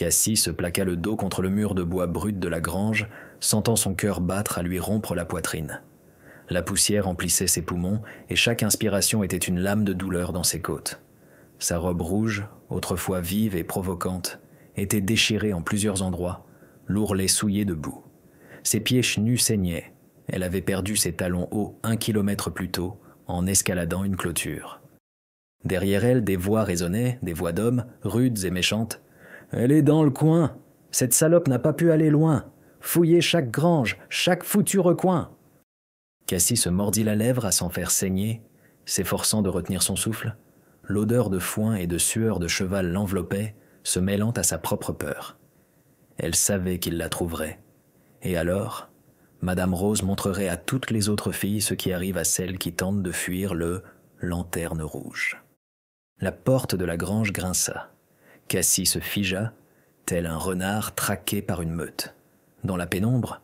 Cassie se plaqua le dos contre le mur de bois brut de la grange, sentant son cœur battre à lui rompre la poitrine. La poussière emplissait ses poumons et chaque inspiration était une lame de douleur dans ses côtes. Sa robe rouge, autrefois vive et provocante, était déchirée en plusieurs endroits, l'ourlet souillé de boue. Ses pieds nus saignaient. Elle avait perdu ses talons hauts 1 kilomètre plus tôt en escaladant une clôture. Derrière elle, des voix résonnaient, des voix d'hommes, rudes et méchantes. « Elle est dans le coin. Cette salope n'a pas pu aller loin. Fouillez chaque grange, chaque foutu recoin. » Cassie se mordit la lèvre à s'en faire saigner, s'efforçant de retenir son souffle. L'odeur de foin et de sueur de cheval l'enveloppait, se mêlant à sa propre peur. Elle savait qu'il la trouverait. Et alors, Madame Rose montrerait à toutes les autres filles ce qui arrive à celles qui tentent de fuir le « lanterne rouge ». La porte de la grange grinça. Cassie se figea, tel un renard traqué par une meute. Dans la pénombre,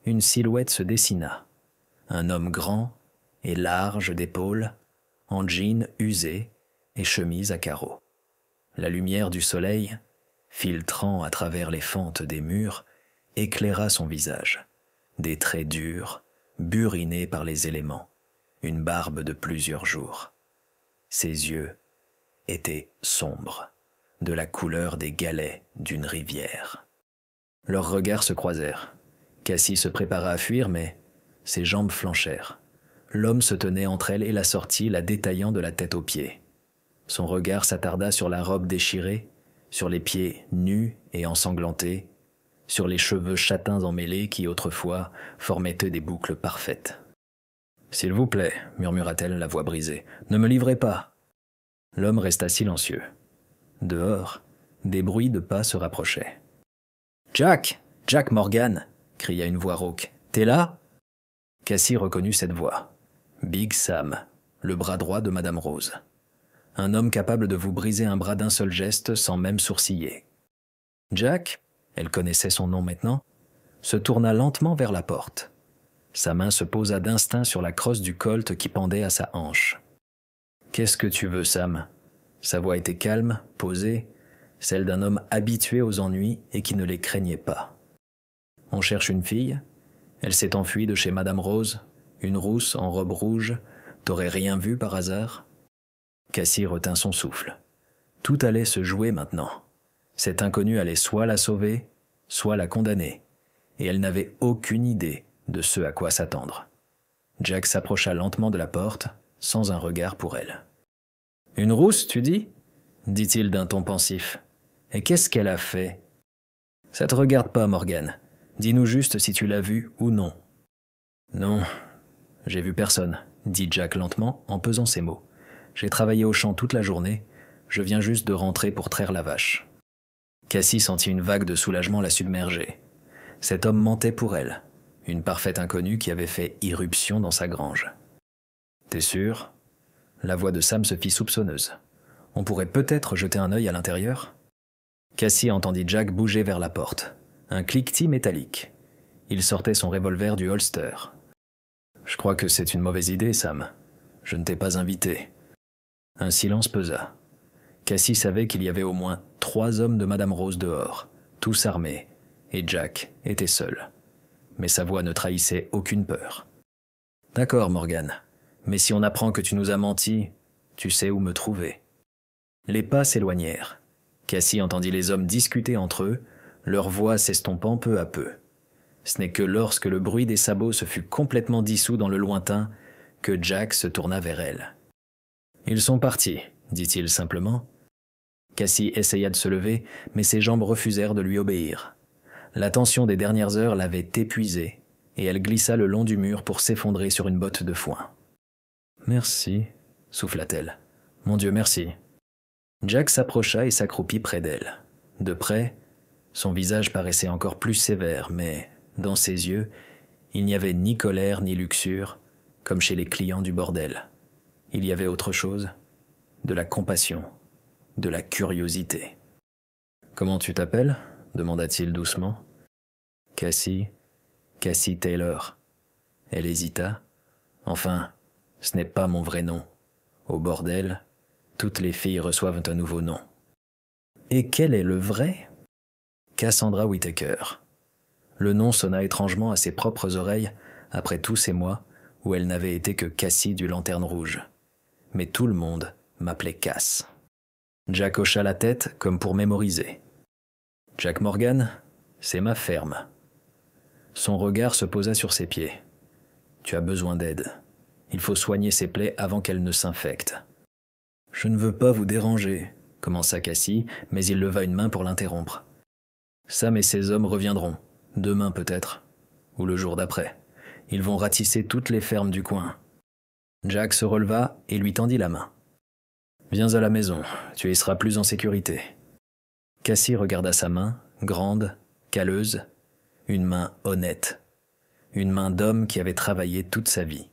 une silhouette se dessina. Un homme grand et large d'épaules, en jean usé et chemise à carreaux. La lumière du soleil, filtrant à travers les fentes des murs, éclaira son visage. Des traits durs, burinés par les éléments, une barbe de plusieurs jours. Ses yeux étaient sombres, de la couleur des galets d'une rivière. Leurs regards se croisèrent. Cassie se prépara à fuir, mais ses jambes flanchèrent. L'homme se tenait entre elle et la sortit, la détaillant de la tête aux pieds. Son regard s'attarda sur la robe déchirée, sur les pieds nus et ensanglantés, sur les cheveux châtains emmêlés qui, autrefois, formaient eux des boucles parfaites. « S'il vous plaît, murmura-t-elle, la voix brisée, ne me livrez pas. » L'homme resta silencieux. Dehors, des bruits de pas se rapprochaient. « Jack! Jack Morgan !» cria une voix rauque. « T'es là ?» Cassie reconnut cette voix. Big Sam, le bras droit de Madame Rose. Un homme capable de vous briser un bras d'un seul geste sans même sourciller. Jack, elle connaissait son nom maintenant, se tourna lentement vers la porte. Sa main se posa d'instinct sur la crosse du colt qui pendait à sa hanche. « Qu'est-ce que tu veux, Sam ?» Sa voix était calme, posée, celle d'un homme habitué aux ennuis et qui ne les craignait pas. « On cherche une fille. Elle s'est enfuie de chez Madame Rose, une rousse en robe rouge. T'aurais rien vu par hasard ?» Cassie retint son souffle. Tout allait se jouer maintenant. Cet inconnu allait soit la sauver, soit la condamner, et elle n'avait aucune idée de ce à quoi s'attendre. Jack s'approcha lentement de la porte, sans un regard pour elle. « Une rousse, tu dis ?» dit-il d'un ton pensif. « Et qu'est-ce qu'elle a fait ?»« Ça te regarde pas, Morgan. Dis-nous juste si tu l'as vue ou non. »« Non, j'ai vu personne, » dit Jack lentement en pesant ses mots. « J'ai travaillé au champ toute la journée, je viens juste de rentrer pour traire la vache. » Cassie sentit une vague de soulagement la submerger. Cet homme mentait pour elle, une parfaite inconnue qui avait fait irruption dans sa grange. « T'es sûr ?» La voix de Sam se fit soupçonneuse. « On pourrait peut-être jeter un œil à l'intérieur ?» Cassie entendit Jack bouger vers la porte. Un cliquetis métallique. Il sortait son revolver du holster. « Je crois que c'est une mauvaise idée, Sam. Je ne t'ai pas invité. » Un silence pesa. Cassie savait qu'il y avait au moins 3 hommes de Madame Rose dehors, tous armés, et Jack était seul. Mais sa voix ne trahissait aucune peur. « D'accord, Morgan, mais si on apprend que tu nous as menti, tu sais où me trouver. » Les pas s'éloignèrent. Cassie entendit les hommes discuter entre eux, leur voix s'estompant peu à peu. Ce n'est que lorsque le bruit des sabots se fut complètement dissous dans le lointain que Jack se tourna vers elle. « Ils sont partis, » dit-il simplement. Cassie essaya de se lever, mais ses jambes refusèrent de lui obéir. La tension des dernières heures l'avait épuisée, et elle glissa le long du mur pour s'effondrer sur une botte de foin. « Merci, » souffla-t-elle. « Mon Dieu, merci. » Jack s'approcha et s'accroupit près d'elle. De près, son visage paraissait encore plus sévère, mais, dans ses yeux, il n'y avait ni colère ni luxure, comme chez les clients du bordel. Il y avait autre chose, de la compassion, de la curiosité. « Comment tu t'appelles » demanda-t-il doucement. « Cassie Taylor. » Elle hésita. « Enfin, ce n'est pas mon vrai nom. Au bordel, toutes les filles reçoivent un nouveau nom. »« Et quel est le vrai » Cassandra Whittaker. Le nom sonna étrangement à ses propres oreilles après tous ces mois où elle n'avait été que Cassie du Lanterne Rouge. Mais tout le monde m'appelait Cass. Jack hocha la tête comme pour mémoriser. Jack Morgan, c'est ma ferme. Son regard se posa sur ses pieds. Tu as besoin d'aide. Il faut soigner ses plaies avant qu'elles ne s'infectent. Je ne veux pas vous déranger, commença Cassie, mais il leva une main pour l'interrompre. Sam et ses hommes reviendront, demain peut-être, ou le jour d'après. Ils vont ratisser toutes les fermes du coin. Jack se releva et lui tendit la main. Viens à la maison, tu y seras plus en sécurité. Cassie regarda sa main, grande, calleuse, une main honnête. Une main d'homme qui avait travaillé toute sa vie.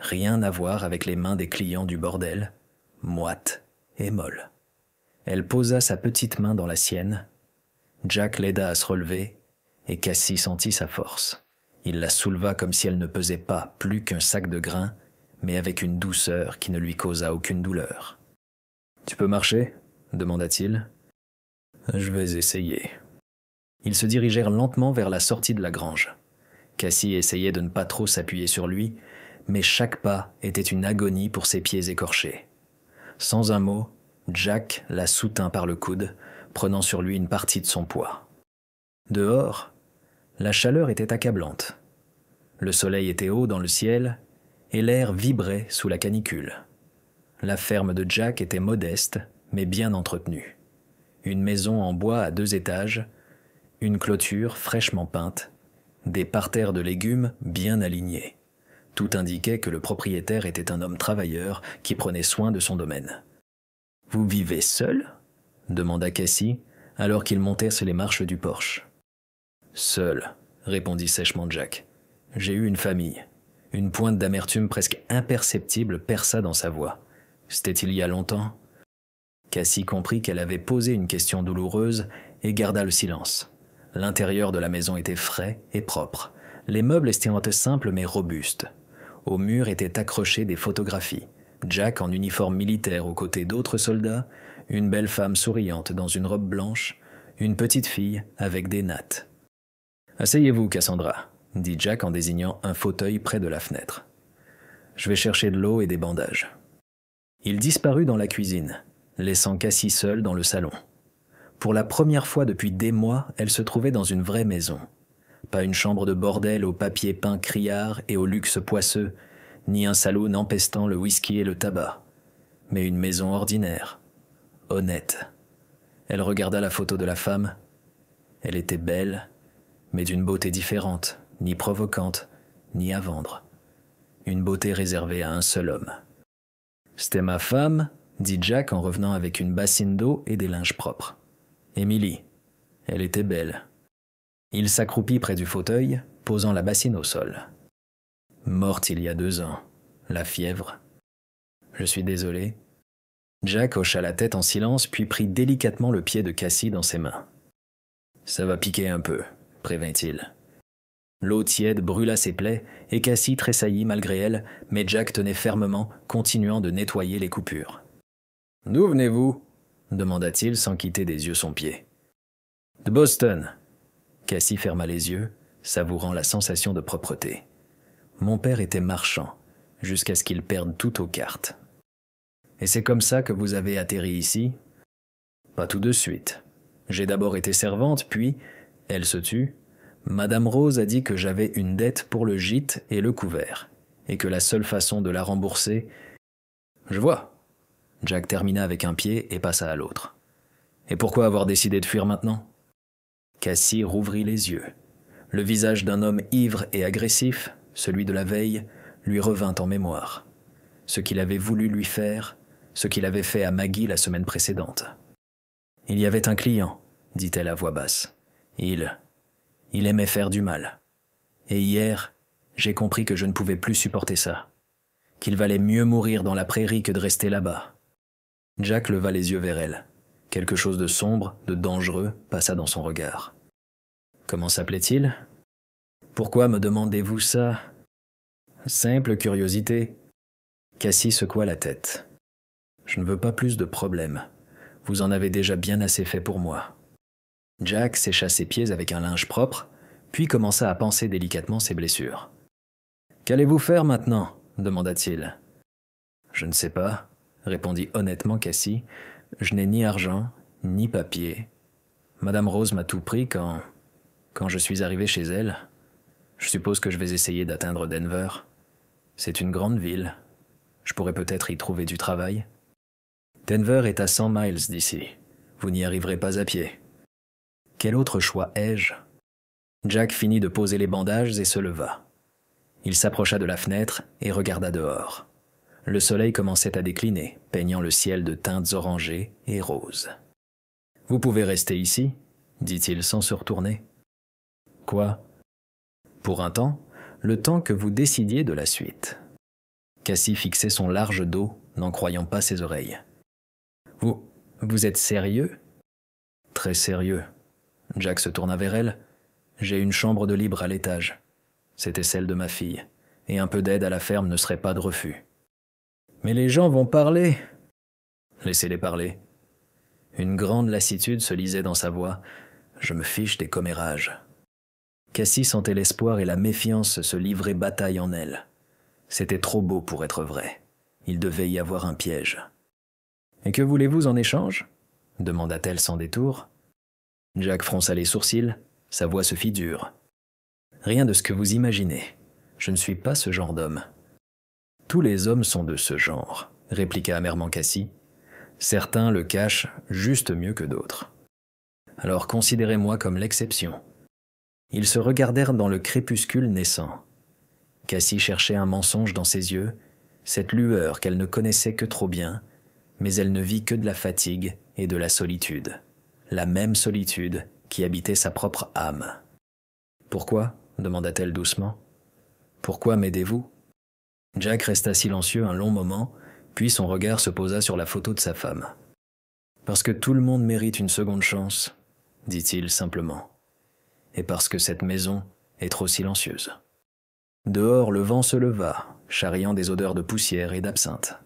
Rien à voir avec les mains des clients du bordel, moites et molles. Elle posa sa petite main dans la sienne. Jack l'aida à se relever et Cassie sentit sa force. Il la souleva comme si elle ne pesait pas plus qu'un sac de grains, mais avec une douceur qui ne lui causa aucune douleur. « Tu peux marcher ?» demanda-t-il. « Je vais essayer. » Ils se dirigèrent lentement vers la sortie de la grange. Cassie essayait de ne pas trop s'appuyer sur lui, mais chaque pas était une agonie pour ses pieds écorchés. Sans un mot, Jack la soutint par le coude, prenant sur lui une partie de son poids. Dehors, la chaleur était accablante. Le soleil était haut dans le ciel et l'air vibrait sous la canicule. La ferme de Jack était modeste, mais bien entretenue. Une maison en bois à 2 étages, une clôture fraîchement peinte, des parterres de légumes bien alignés. Tout indiquait que le propriétaire était un homme travailleur qui prenait soin de son domaine. « Vous vivez seul ?» demanda Cassie, alors qu'ils montèrent sur les marches du porche. « Seul », répondit sèchement Jack. « J'ai eu une famille. » Une pointe d'amertume presque imperceptible perça dans sa voix. « C'était il y a longtemps ?» Cassie comprit qu'elle avait posé une question douloureuse et garda le silence. L'intérieur de la maison était frais et propre. Les meubles étaient simples mais robustes. Au mur étaient accrochées des photographies. Jack en uniforme militaire aux côtés d'autres soldats, une belle femme souriante dans une robe blanche, une petite fille avec des nattes. « Asseyez-vous, Cassandra », dit Jack en désignant un fauteuil près de la fenêtre. « Je vais chercher de l'eau et des bandages. » Il disparut dans la cuisine, laissant Cassie seule dans le salon. Pour la première fois depuis des mois, elle se trouvait dans une vraie maison. Pas une chambre de bordel au papier peint criard et au luxe poisseux, ni un saloon empestant le whisky et le tabac, mais une maison ordinaire, honnête. Elle regarda la photo de la femme. Elle était belle, mais d'une beauté différente, ni provocante, ni à vendre. Une beauté réservée à un seul homme. « C'était ma femme », dit Jack en revenant avec une bassine d'eau et des linges propres. « Émilie. Elle était belle. » Il s'accroupit près du fauteuil, posant la bassine au sol. « Morte il y a 2 ans. La fièvre. Je suis désolé. » Jack hocha la tête en silence puis prit délicatement le pied de Cassie dans ses mains. « Ça va piquer un peu, » prévint-il. L'eau tiède brûla ses plaies et Cassie tressaillit malgré elle, mais Jack tenait fermement, continuant de nettoyer les coupures. « D'où venez-vous » demanda-t-il sans quitter des yeux son pied. « De Boston. » Cassie ferma les yeux, savourant la sensation de propreté. « Mon père était marchand, jusqu'à ce qu'il perde tout aux cartes. »« Et c'est comme ça que vous avez atterri ici ?»« Pas tout de suite. J'ai d'abord été servante, puis, elle se tut, Madame Rose a dit que j'avais une dette pour le gîte et le couvert, et que la seule façon de la rembourser... »« Je vois. » Jack termina avec un pied et passa à l'autre. « Et pourquoi avoir décidé de fuir maintenant ?» Cassie rouvrit les yeux. Le visage d'un homme ivre et agressif, celui de la veille, lui revint en mémoire. Ce qu'il avait voulu lui faire, ce qu'il avait fait à Maggie la semaine précédente. « Il y avait un client, » dit-elle à voix basse. « Il aimait faire du mal. Et hier, j'ai compris que je ne pouvais plus supporter ça. Qu'il valait mieux mourir dans la prairie que de rester là-bas. » Jack leva les yeux vers elle. Quelque chose de sombre, de dangereux, passa dans son regard. « Comment s'appelait-il ? Pourquoi me demandez-vous ça ? Simple curiosité. » Cassie secoua la tête. « Je ne veux pas plus de problèmes. Vous en avez déjà bien assez fait pour moi. » Jack sécha ses pieds avec un linge propre, puis commença à panser délicatement ses blessures. « Qu'allez-vous faire maintenant » demanda-t-il. « Je ne sais pas, » répondit honnêtement Cassie. « Je n'ai ni argent, ni papier. Madame Rose m'a tout pris quand je suis arrivé chez elle. Je suppose que je vais essayer d'atteindre Denver. C'est une grande ville. Je pourrais peut-être y trouver du travail. Denver est à 100 miles d'ici. Vous n'y arriverez pas à pied. Quel autre choix ai-je » Jack finit de poser les bandages et se leva. Il s'approcha de la fenêtre et regarda dehors. Le soleil commençait à décliner, peignant le ciel de teintes orangées et roses. « Vous pouvez rester ici » dit-il sans se retourner. « Quoi » ? « Pour un temps, le temps que vous décidiez de la suite. » Cassie fixait son large dos, n'en croyant pas ses oreilles. « Vous êtes sérieux ?»« Très sérieux. » Jack se tourna vers elle. « J'ai une chambre de libre à l'étage. C'était celle de ma fille, et un peu d'aide à la ferme ne serait pas de refus. »« Mais les gens vont parler !»« Laissez-les parler. » Une grande lassitude se lisait dans sa voix. « Je me fiche des commérages. » Cassie sentait l'espoir et la méfiance se livrer bataille en elle. C'était trop beau pour être vrai. Il devait y avoir un piège. « Et que voulez-vous en échange ?» demanda-t-elle sans détour. Jack fronça les sourcils, sa voix se fit dure. « Rien de ce que vous imaginez. Je ne suis pas ce genre d'homme. »« Tous les hommes sont de ce genre, » répliqua amèrement Cassie. « Certains le cachent juste mieux que d'autres. Alors considérez-moi comme l'exception. » Ils se regardèrent dans le crépuscule naissant. Cassie cherchait un mensonge dans ses yeux, cette lueur qu'elle ne connaissait que trop bien, mais elle ne vit que de la fatigue et de la solitude, la même solitude qui habitait sa propre âme. « Pourquoi » demanda-t-elle doucement. « Pourquoi m'aidez-vous » Jack resta silencieux un long moment, puis son regard se posa sur la photo de sa femme. « Parce que tout le monde mérite une seconde chance, » dit-il simplement. « Et parce que cette maison est trop silencieuse. » Dehors, le vent se leva, charriant des odeurs de poussière et d'absinthe.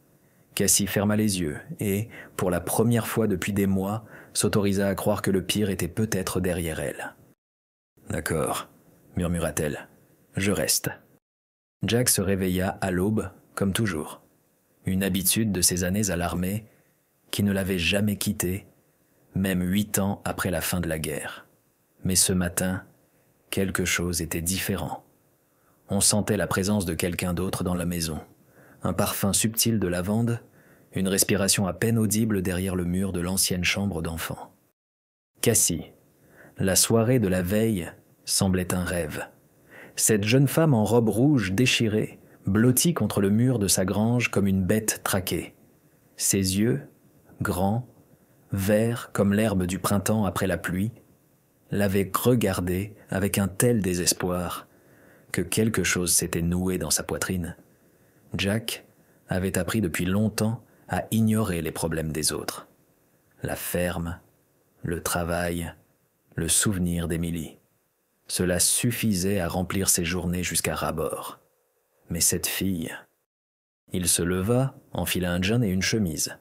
Cassie ferma les yeux et, pour la première fois depuis des mois, s'autorisa à croire que le pire était peut-être derrière elle. « D'accord, » murmura-t-elle, « je reste. » Jack se réveilla à l'aube, comme toujours. Une habitude de ses années à l'armée qui ne l'avait jamais quitté, même 8 ans après la fin de la guerre. Mais ce matin, quelque chose était différent. On sentait la présence de quelqu'un d'autre dans la maison, un parfum subtil de lavande, une respiration à peine audible derrière le mur de l'ancienne chambre d'enfant. Cassie, la soirée de la veille semblait un rêve. Cette jeune femme en robe rouge déchirée, blottie contre le mur de sa grange comme une bête traquée. Ses yeux, grands, verts comme l'herbe du printemps après la pluie, l'avait regardé avec un tel désespoir que quelque chose s'était noué dans sa poitrine. Jack avait appris depuis longtemps à ignorer les problèmes des autres. La ferme, le travail, le souvenir d'Emily. Cela suffisait à remplir ses journées jusqu'à ras-bord. Mais cette fille... Il se leva, enfila un jean et une chemise.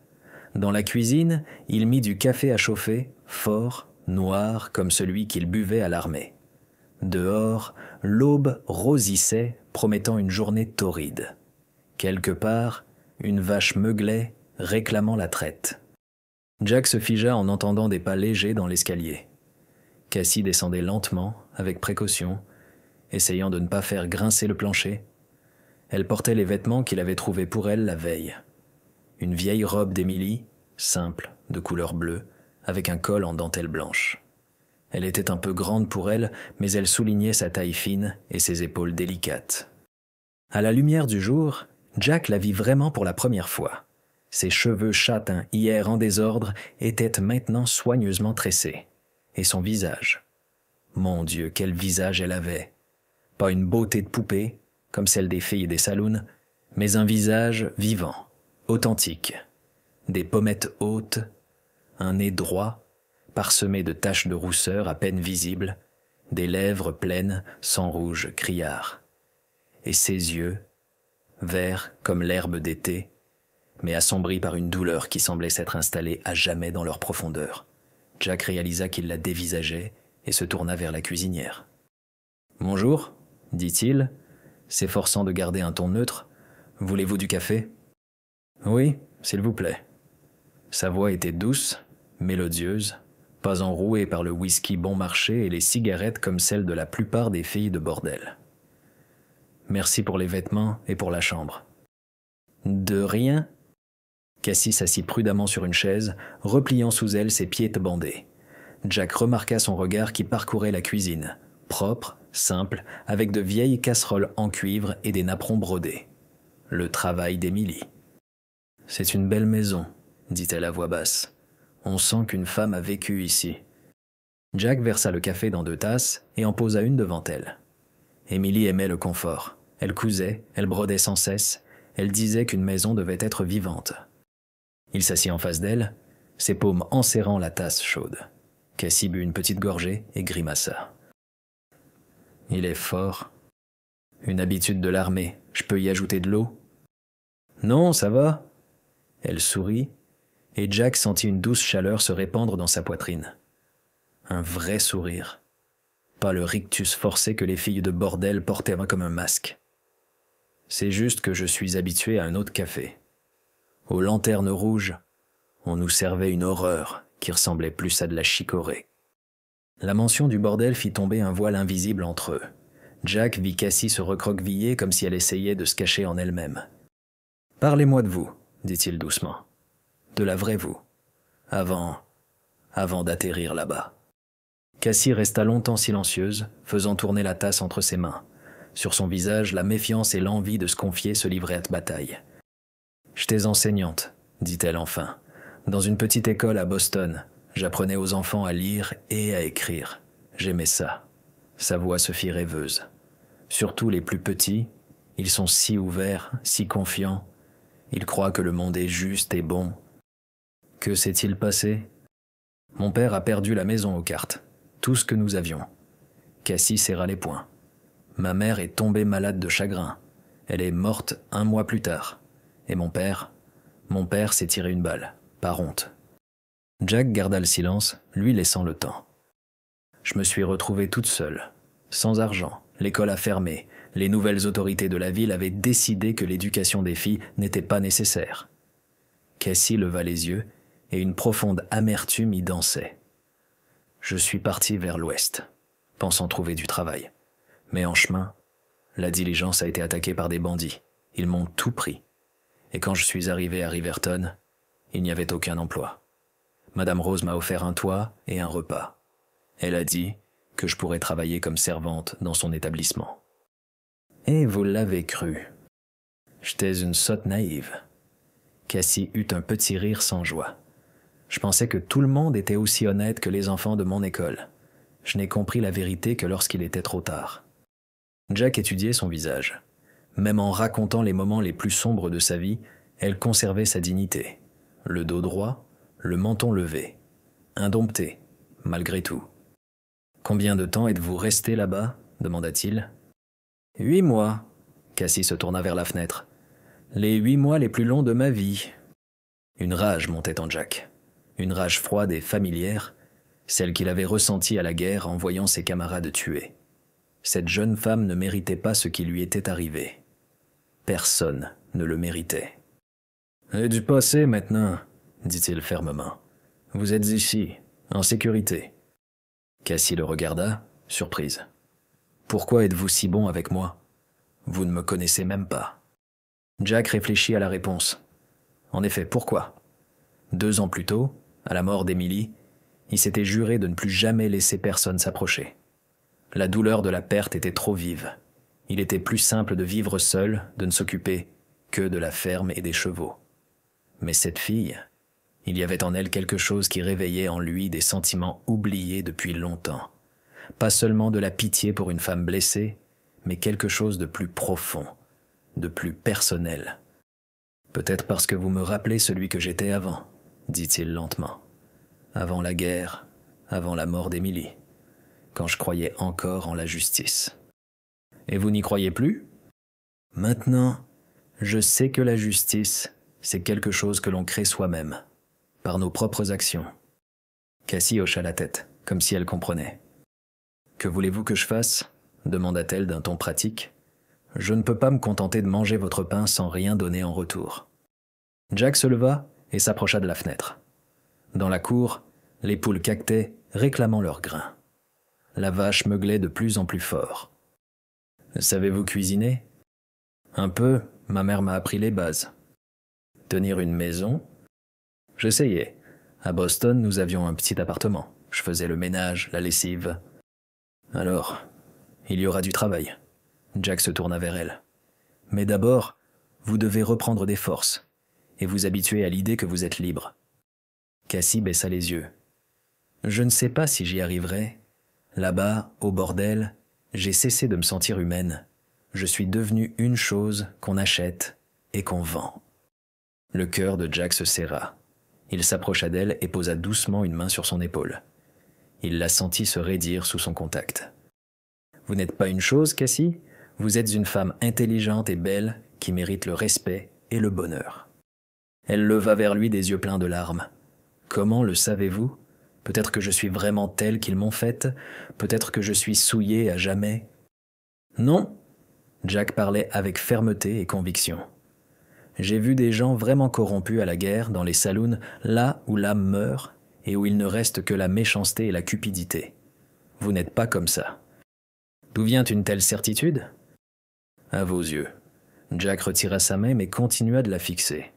Dans la cuisine, il mit du café à chauffer, fort, noir comme celui qu'il buvait à l'armée. Dehors, l'aube rosissait, promettant une journée torride. Quelque part, une vache meuglait, réclamant la traite. Jack se figea en entendant des pas légers dans l'escalier. Cassie descendait lentement, avec précaution, essayant de ne pas faire grincer le plancher. Elle portait les vêtements qu'il avait trouvés pour elle la veille. Une vieille robe d'Emily, simple, de couleur bleue, avec un col en dentelle blanche. Elle était un peu grande pour elle, mais elle soulignait sa taille fine et ses épaules délicates. À la lumière du jour, Jack la vit vraiment pour la première fois. Ses cheveux châtains, hier en désordre, étaient maintenant soigneusement tressés. Et son visage. Mon Dieu, quel visage elle avait! Pas une beauté de poupée, comme celle des filles des saloons, mais un visage vivant, authentique. Des pommettes hautes, un nez droit, parsemé de taches de rousseur à peine visibles, des lèvres pleines, sang rouge criard. Et ses yeux, verts comme l'herbe d'été, mais assombris par une douleur qui semblait s'être installée à jamais dans leur profondeur. Jack réalisa qu'il la dévisageait et se tourna vers la cuisinière. « Bonjour, dit-il, s'efforçant de garder un ton neutre. « Voulez-vous du café ?»« Oui, s'il vous plaît. » Sa voix était douce, mélodieuse, pas enrouée par le whisky bon marché et les cigarettes comme celles de la plupart des filles de bordel. « Merci pour les vêtements et pour la chambre. »« De rien ?» Cassie s'assit prudemment sur une chaise, repliant sous elle ses pieds bandés. Jack remarqua son regard qui parcourait la cuisine, propre, simple, avec de vieilles casseroles en cuivre et des napperons brodés. Le travail d'Emily. « C'est une belle maison, » dit-elle à voix basse. « On sent qu'une femme a vécu ici. » Jack versa le café dans 2 tasses et en posa une devant elle. Emily aimait le confort. Elle cousait, elle brodait sans cesse, elle disait qu'une maison devait être vivante. Il s'assit en face d'elle, ses paumes enserrant la tasse chaude. Cassie but une petite gorgée et grimaça. « Il est fort. Une habitude de l'armée, je peux y ajouter de l'eau ?»« Non, ça va. » Elle sourit, et Jack sentit une douce chaleur se répandre dans sa poitrine. Un vrai sourire. Pas le rictus forcé que les filles de bordel portaient comme un masque. C'est juste que je suis habitué à un autre café. Aux lanternes rouges, on nous servait une horreur qui ressemblait plus à de la chicorée. La mention du bordel fit tomber un voile invisible entre eux. Jack vit Cassie se recroqueviller comme si elle essayait de se cacher en elle-même. « Parlez-moi de vous, » dit-il doucement. « De la vraie vous. Avant d'atterrir là-bas. » Cassie resta longtemps silencieuse, faisant tourner la tasse entre ses mains. Sur son visage, la méfiance et l'envie de se confier se livraient à bataille. « J'étais enseignante, » dit-elle enfin. « Dans une petite école à Boston, j'apprenais aux enfants à lire et à écrire. J'aimais ça. » Sa voix se fit rêveuse. « Surtout les plus petits, ils sont si ouverts, si confiants. Ils croient que le monde est juste et bon. Que s'est-il passé ? Mon père a perdu la maison aux cartes, tout ce que nous avions. » Cassie serra les poings. « Ma mère est tombée malade de chagrin. Elle est morte 1 mois plus tard. Et mon père s'est tiré une balle, par honte. » Jack garda le silence, lui laissant le temps. « Je me suis retrouvée toute seule, sans argent, l'école a fermé, les nouvelles autorités de la ville avaient décidé que l'éducation des filles n'était pas nécessaire. » Cassie leva les yeux et une profonde amertume y dansait. « Je suis parti vers l'ouest, pensant trouver du travail. Mais en chemin, la diligence a été attaquée par des bandits. Ils m'ont tout pris. Et quand je suis arrivé à Riverton, il n'y avait aucun emploi. Madame Rose m'a offert un toit et un repas. Elle a dit que je pourrais travailler comme servante dans son établissement. Et vous l'avez cru. J'étais une sotte naïve. » Cassie eut un petit rire sans joie. « Je pensais que tout le monde était aussi honnête que les enfants de mon école. Je n'ai compris la vérité que lorsqu'il était trop tard. » Jack étudiait son visage. Même en racontant les moments les plus sombres de sa vie, elle conservait sa dignité. Le dos droit, le menton levé. Indompté, malgré tout. « Combien de temps êtes-vous resté là-bas » demanda-t-il. « 8 mois. » Cassie se tourna vers la fenêtre. « Les 8 mois les plus longs de ma vie. » Une rage montait en Jack. Une rage froide et familière, celle qu'il avait ressentie à la guerre en voyant ses camarades tués. Cette jeune femme ne méritait pas ce qui lui était arrivé. Personne ne le méritait. « Et du passé maintenant, » dit-il fermement. « Vous êtes ici, en sécurité. » Cassie le regarda, surprise. « Pourquoi êtes-vous si bon avec moi ? Vous ne me connaissez même pas. » Jack réfléchit à la réponse. En effet, pourquoi ? 2 ans plus tôt, à la mort d'Emily, il s'était juré de ne plus jamais laisser personne s'approcher. La douleur de la perte était trop vive. Il était plus simple de vivre seul, de ne s'occuper que de la ferme et des chevaux. Mais cette fille, il y avait en elle quelque chose qui réveillait en lui des sentiments oubliés depuis longtemps. Pas seulement de la pitié pour une femme blessée, mais quelque chose de plus profond, de plus personnel. « Peut-être parce que vous me rappelez celui que j'étais avant, » dit-il lentement. « Avant la guerre, avant la mort d'Emily, quand je croyais encore en la justice. » « Et vous n'y croyez plus ? » « Maintenant, je sais que la justice, c'est quelque chose que l'on crée soi-même, par nos propres actions. » Cassie hocha la tête, comme si elle comprenait. « Que voulez-vous que je fasse » demanda-t-elle d'un ton pratique. « Je ne peux pas me contenter de manger votre pain sans rien donner en retour. » Jack se leva et s'approcha de la fenêtre. Dans la cour, les poules caquetaient, réclamant leur grain. La vache meuglait de plus en plus fort. « Savez-vous cuisiner ?»« Un peu, ma mère m'a appris les bases. »« Tenir une maison ?» J'essayais. À Boston, nous avions un petit appartement. Je faisais le ménage, la lessive. Alors, il y aura du travail. Jack se tourna vers elle. Mais d'abord, vous devez reprendre des forces et vous habituer à l'idée que vous êtes libre. Cassie baissa les yeux. Je ne sais pas si j'y arriverai. Là-bas, au bordel, j'ai cessé de me sentir humaine. Je suis devenue une chose qu'on achète et qu'on vend. Le cœur de Jack se serra. Il s'approcha d'elle et posa doucement une main sur son épaule. Il la sentit se raidir sous son contact. « Vous n'êtes pas une chose, Cassie. Vous êtes une femme intelligente et belle qui mérite le respect et le bonheur. » Elle leva vers lui des yeux pleins de larmes. « Comment le savez-vous ? Peut-être que je suis vraiment telle qu'ils m'ont faite. Peut-être que je suis souillée à jamais. » « Non !» Jack parlait avec fermeté et conviction. J'ai vu des gens vraiment corrompus à la guerre, dans les saloons, là où l'âme meurt et où il ne reste que la méchanceté et la cupidité. Vous n'êtes pas comme ça. D'où vient une telle certitude ? À vos yeux. Jack retira sa main mais continua de la fixer.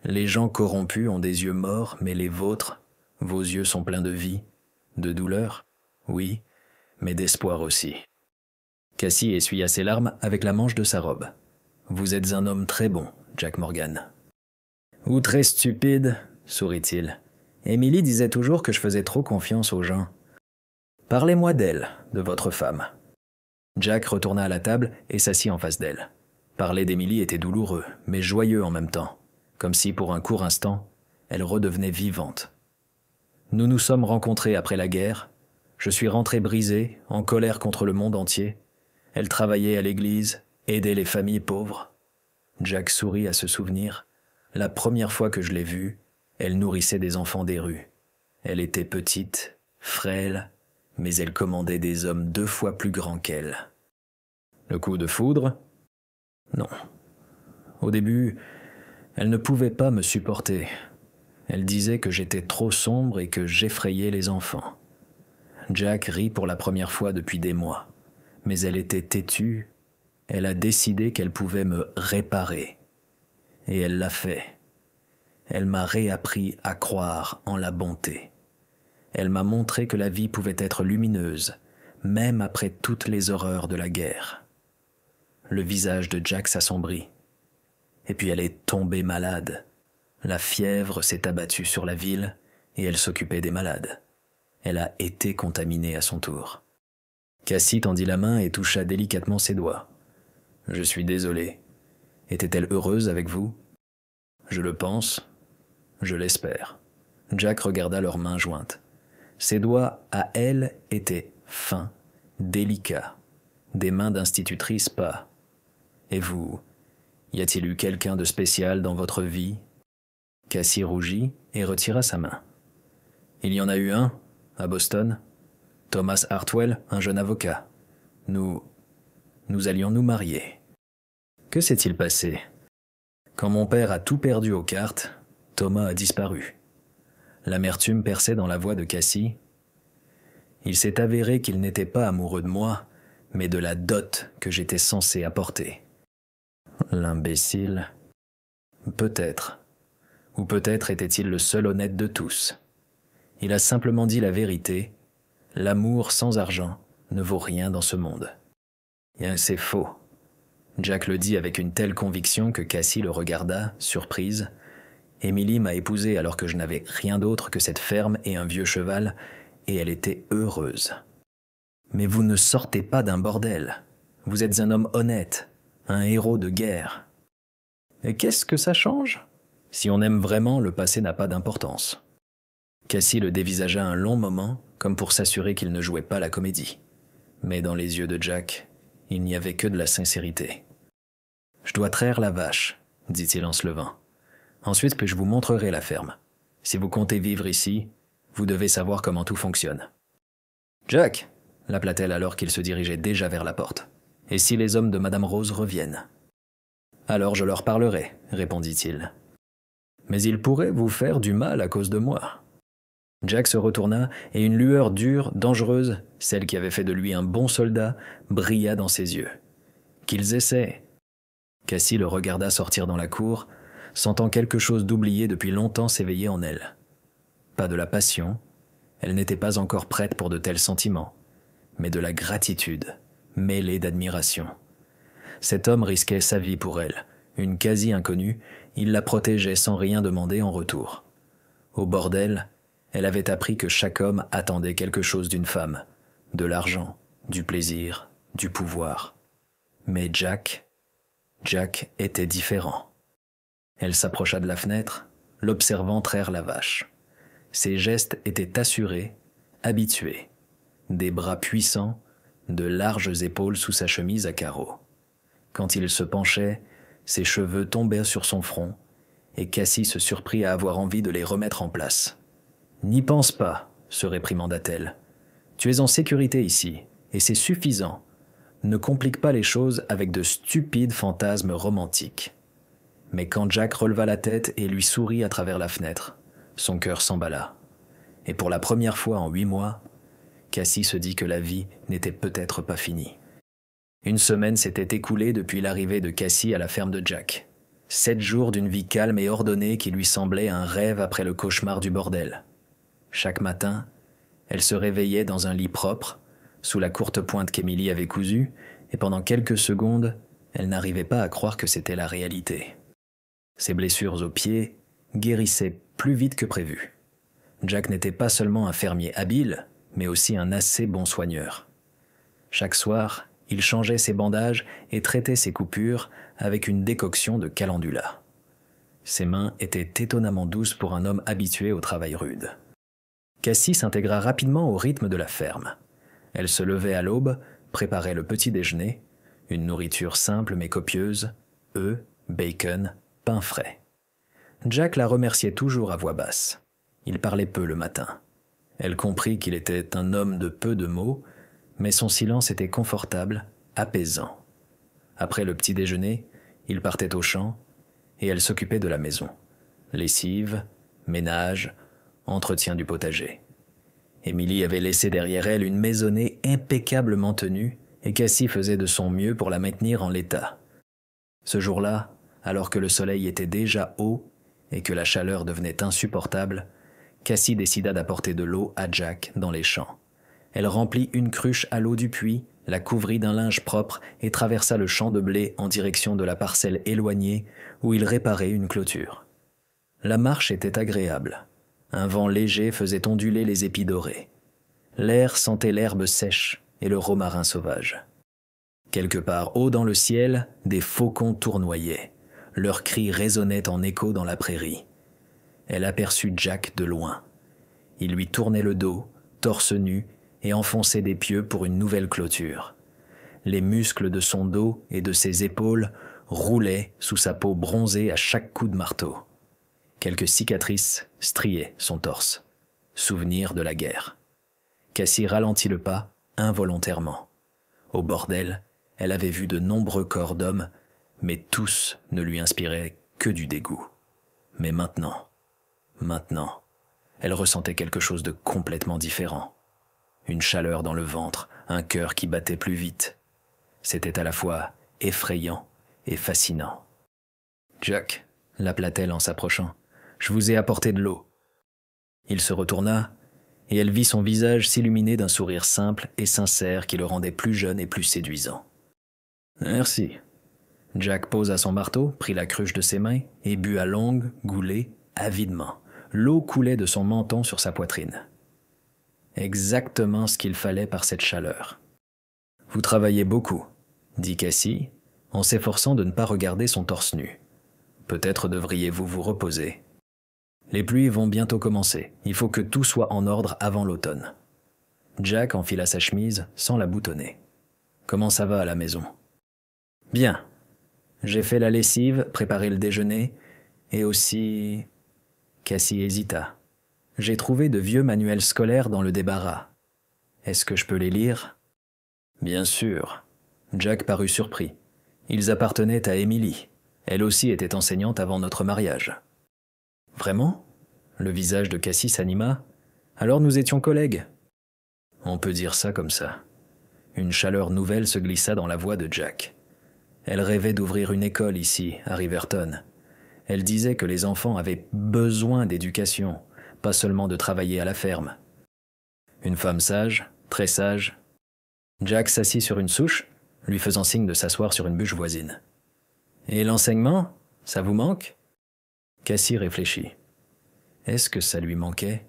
Les gens corrompus ont des yeux morts, mais les vôtres, vos yeux sont pleins de vie, de douleur, oui, mais d'espoir aussi. Cassie essuya ses larmes avec la manche de sa robe. Vous êtes un homme très bon, Jack Morgan. Ou très stupide, sourit-il. Émilie disait toujours que je faisais trop confiance aux gens. Parlez-moi d'elle, de votre femme. Jack retourna à la table et s'assit en face d'elle. Parler d'Émilie était douloureux, mais joyeux en même temps, comme si pour un court instant, elle redevenait vivante. Nous nous sommes rencontrés après la guerre. Je suis rentré brisé, en colère contre le monde entier. Elle travaillait à l'église, aidait les familles pauvres. Jack sourit à ce souvenir. La première fois que je l'ai vue, elle nourrissait des enfants des rues. Elle était petite, frêle, mais elle commandait des hommes 2 fois plus grands qu'elle. Le coup de foudre ? Non. Au début, elle ne pouvait pas me supporter. Elle disait que j'étais trop sombre et que j'effrayais les enfants. Jack rit pour la première fois depuis des mois, mais elle était têtue. Elle a décidé qu'elle pouvait me réparer. Et elle l'a fait. Elle m'a réappris à croire en la bonté. Elle m'a montré que la vie pouvait être lumineuse, même après toutes les horreurs de la guerre. Le visage de Jack s'assombrit. Et puis elle est tombée malade. La fièvre s'est abattue sur la ville et elle s'occupait des malades. Elle a été contaminée à son tour. Cassie tendit la main et toucha délicatement ses doigts. « Je suis désolé. Était-elle heureuse avec vous ?»« Je le pense. Je l'espère. » Jack regarda leurs mains jointes. Ses doigts, à elle, étaient fins, délicats. Des mains d'institutrice pas. « Et vous, y a-t-il eu quelqu'un de spécial dans votre vie ?» Cassie rougit et retira sa main. « Il y en a eu un, à Boston. Thomas Hartwell, un jeune avocat. Nous allions nous marier. Que s'est-il passé ? Quand mon père a tout perdu aux cartes, Thomas a disparu. » L'amertume perçait dans la voix de Cassie. « Il s'est avéré qu'il n'était pas amoureux de moi, mais de la dot que j'étais censé apporter. » L'imbécile. Peut-être. Ou peut-être était-il le seul honnête de tous. Il a simplement dit la vérité. L'amour sans argent ne vaut rien dans ce monde. Et c'est faux. Jack le dit avec une telle conviction que Cassie le regarda, surprise. Émilie m'a épousé alors que je n'avais rien d'autre que cette ferme et un vieux cheval, et elle était heureuse. Mais vous ne sortez pas d'un bordel. Vous êtes un homme honnête, un héros de guerre. Et qu'est-ce que ça change ? Si on aime vraiment, le passé n'a pas d'importance. Cassie le dévisagea un long moment, comme pour s'assurer qu'il ne jouait pas la comédie. Mais dans les yeux de Jack, il n'y avait que de la sincérité. « Je dois traire la vache, » dit-il en se levant. « Ensuite, puis je vous montrerai la ferme. Si vous comptez vivre ici, Vous devez savoir comment tout fonctionne. »« Jack !» l'appela-t-elle alors qu'il se dirigeait déjà vers la porte. « Et si les hommes de Madame Rose reviennent ?»« Alors je leur parlerai, » répondit-il. « Mais ils pourraient vous faire du mal à cause de moi. » Jack se retourna et une lueur dure, dangereuse, celle qui avait fait de lui un bon soldat, brilla dans ses yeux. « Qu'ils essaient !» Cassie le regarda sortir dans la cour, sentant quelque chose d'oublié depuis longtemps s'éveiller en elle. Pas de la passion, elle n'était pas encore prête pour de tels sentiments, mais de la gratitude, mêlée d'admiration. Cet homme risquait sa vie pour elle, une quasi-inconnue, il la protégeait sans rien demander en retour. Au bordel, elle avait appris que chaque homme attendait quelque chose d'une femme, de l'argent, du plaisir, du pouvoir. Mais Jack était différent. Elle s'approcha de la fenêtre, l'observant traire la vache. Ses gestes étaient assurés, habitués. Des bras puissants, de larges épaules sous sa chemise à carreaux. Quand il se penchait, ses cheveux tombaient sur son front, et Cassie se surprit à avoir envie de les remettre en place. « N'y pense pas, » se réprimanda-t-elle. « Tu es en sécurité ici, et c'est suffisant. Ne complique pas les choses avec de stupides fantasmes romantiques. » Mais quand Jack releva la tête et lui sourit à travers la fenêtre, son cœur s'emballa. Et pour la première fois en 8 mois, Cassie se dit que la vie n'était peut-être pas finie. Une semaine s'était écoulée depuis l'arrivée de Cassie à la ferme de Jack. 7 jours d'une vie calme et ordonnée qui lui semblait un rêve après le cauchemar du bordel. Chaque matin, elle se réveillait dans un lit propre, sous la courte pointe qu'Émilie avait cousue, et pendant quelques secondes, elle n'arrivait pas à croire que c'était la réalité. Ses blessures aux pieds guérissaient plus vite que prévu. Jack n'était pas seulement un fermier habile, mais aussi un assez bon soigneur. Chaque soir, il changeait ses bandages et traitait ses coupures avec une décoction de calendula. Ses mains étaient étonnamment douces pour un homme habitué au travail rude. Cassie s'intégra rapidement au rythme de la ferme. Elle se levait à l'aube, préparait le petit déjeuner, une nourriture simple mais copieuse, œufs, bacon, pain frais. Jack la remerciait toujours à voix basse. Il parlait peu le matin. Elle comprit qu'il était un homme de peu de mots, mais son silence était confortable, apaisant. Après le petit déjeuner, il partait au champ et elle s'occupait de la maison. Lessive, ménage, entretien du potager. Émilie avait laissé derrière elle une maisonnée impeccablement tenue et Cassie faisait de son mieux pour la maintenir en l'état. Ce jour-là, alors que le soleil était déjà haut et que la chaleur devenait insupportable, Cassie décida d'apporter de l'eau à Jack dans les champs. Elle remplit une cruche à l'eau du puits, la couvrit d'un linge propre et traversa le champ de blé en direction de la parcelle éloignée où il réparait une clôture. La marche était agréable. Un vent léger faisait onduler les épis dorés. L'air sentait l'herbe sèche et le romarin sauvage. Quelque part haut dans le ciel, des faucons tournoyaient. Leurs cris résonnaient en écho dans la prairie. Elle aperçut Jack de loin. Il lui tournait le dos, torse nu, et enfonçait des pieux pour une nouvelle clôture. Les muscles de son dos et de ses épaules roulaient sous sa peau bronzée à chaque coup de marteau. Quelques cicatrices striaient son torse. Souvenir de la guerre. Cassie ralentit le pas, involontairement. Au bordel, elle avait vu de nombreux corps d'hommes, mais tous ne lui inspiraient que du dégoût. Mais maintenant, elle ressentait quelque chose de complètement différent. Une chaleur dans le ventre, un cœur qui battait plus vite. C'était à la fois effrayant et fascinant. « Jack », l'appela-t-elle en s'approchant, « je vous ai apporté de l'eau. » Il se retourna, et elle vit son visage s'illuminer d'un sourire simple et sincère qui le rendait plus jeune et plus séduisant. « Merci. » Jack posa son marteau, prit la cruche de ses mains et but à longues goulées, avidement. L'eau coulait de son menton sur sa poitrine. Exactement ce qu'il fallait par cette chaleur. « Vous travaillez beaucoup, » dit Cassie, en s'efforçant de ne pas regarder son torse nu. « Peut-être devriez-vous vous reposer. Les pluies vont bientôt commencer. Il faut que tout soit en ordre avant l'automne. » Jack enfila sa chemise sans la boutonner. « Comment ça va à la maison ?»« Bien. J'ai fait la lessive, préparé le déjeuner, et aussi... » Cassie hésita. J'ai trouvé de vieux manuels scolaires dans le débarras. Est-ce que je peux les lire ? Bien sûr. Jack parut surpris. Ils appartenaient à Emily. Elle aussi était enseignante avant notre mariage. Vraiment ? Le visage de Cassie s'anima. Alors nous étions collègues. On peut dire ça comme ça. Une chaleur nouvelle se glissa dans la voix de Jack. Elle rêvait d'ouvrir une école ici, à Riverton. Elle disait que les enfants avaient besoin d'éducation, pas seulement de travailler à la ferme. Une femme sage, très sage. Jack s'assit sur une souche, lui faisant signe de s'asseoir sur une bûche voisine. « Et l'enseignement, ça vous manque ?» Cassie réfléchit. Est-ce que ça lui manquait ?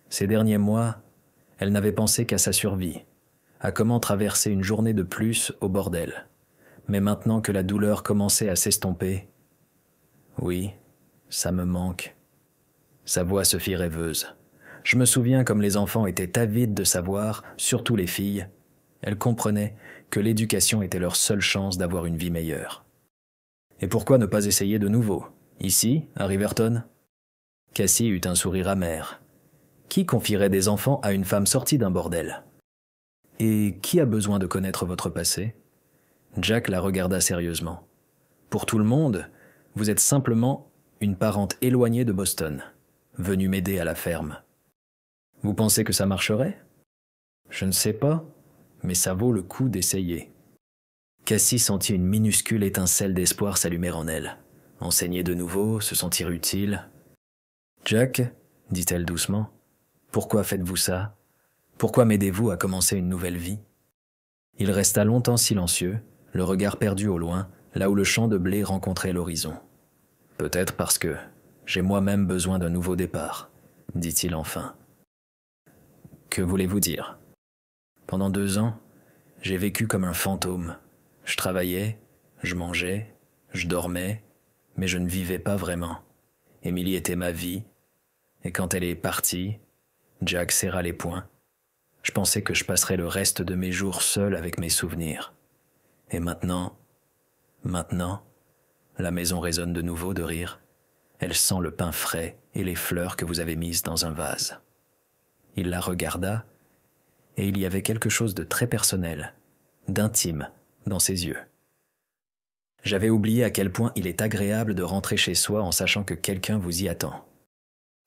Ces derniers mois, elle n'avait pensé qu'à sa survie, à comment traverser une journée de plus au bordel. Mais maintenant que la douleur commençait à s'estomper, « Oui, ça me manque. » Sa voix se fit rêveuse. Je me souviens comme les enfants étaient avides de savoir, surtout les filles. Elles comprenaient que l'éducation était leur seule chance d'avoir une vie meilleure. Et pourquoi ne pas essayer de nouveau, ici, à Riverton ? Cassie eut un sourire amer. Qui confierait des enfants à une femme sortie d'un bordel ? Et qui a besoin de connaître votre passé ? Jack la regarda sérieusement. Pour tout le monde, vous êtes simplement une parente éloignée de Boston, venue m'aider à la ferme. Vous pensez que ça marcherait ? Je ne sais pas, mais ça vaut le coup d'essayer. Cassie sentit une minuscule étincelle d'espoir s'allumer en elle. Enseigner de nouveau, se sentir utile. « Jack, dit-elle doucement, pourquoi faites-vous ça ? Pourquoi m'aidez-vous à commencer une nouvelle vie ?» Il resta longtemps silencieux, le regard perdu au loin, là où le champ de blé rencontrait l'horizon. « Peut-être parce que j'ai moi-même besoin d'un nouveau départ, » dit-il enfin. « Que voulez-vous dire ? Pendant 2 ans, j'ai vécu comme un fantôme. Je travaillais, je mangeais, je dormais, mais je ne vivais pas vraiment. Emily était ma vie, et quand elle est partie, Jack serra les poings. Je pensais que je passerais le reste de mes jours seul avec mes souvenirs. Et maintenant, la maison résonne de nouveau de rire. Elle sent le pain frais et les fleurs que vous avez mises dans un vase. » Il la regarda, et il y avait quelque chose de très personnel, d'intime, dans ses yeux. J'avais oublié à quel point il est agréable de rentrer chez soi en sachant que quelqu'un vous y attend.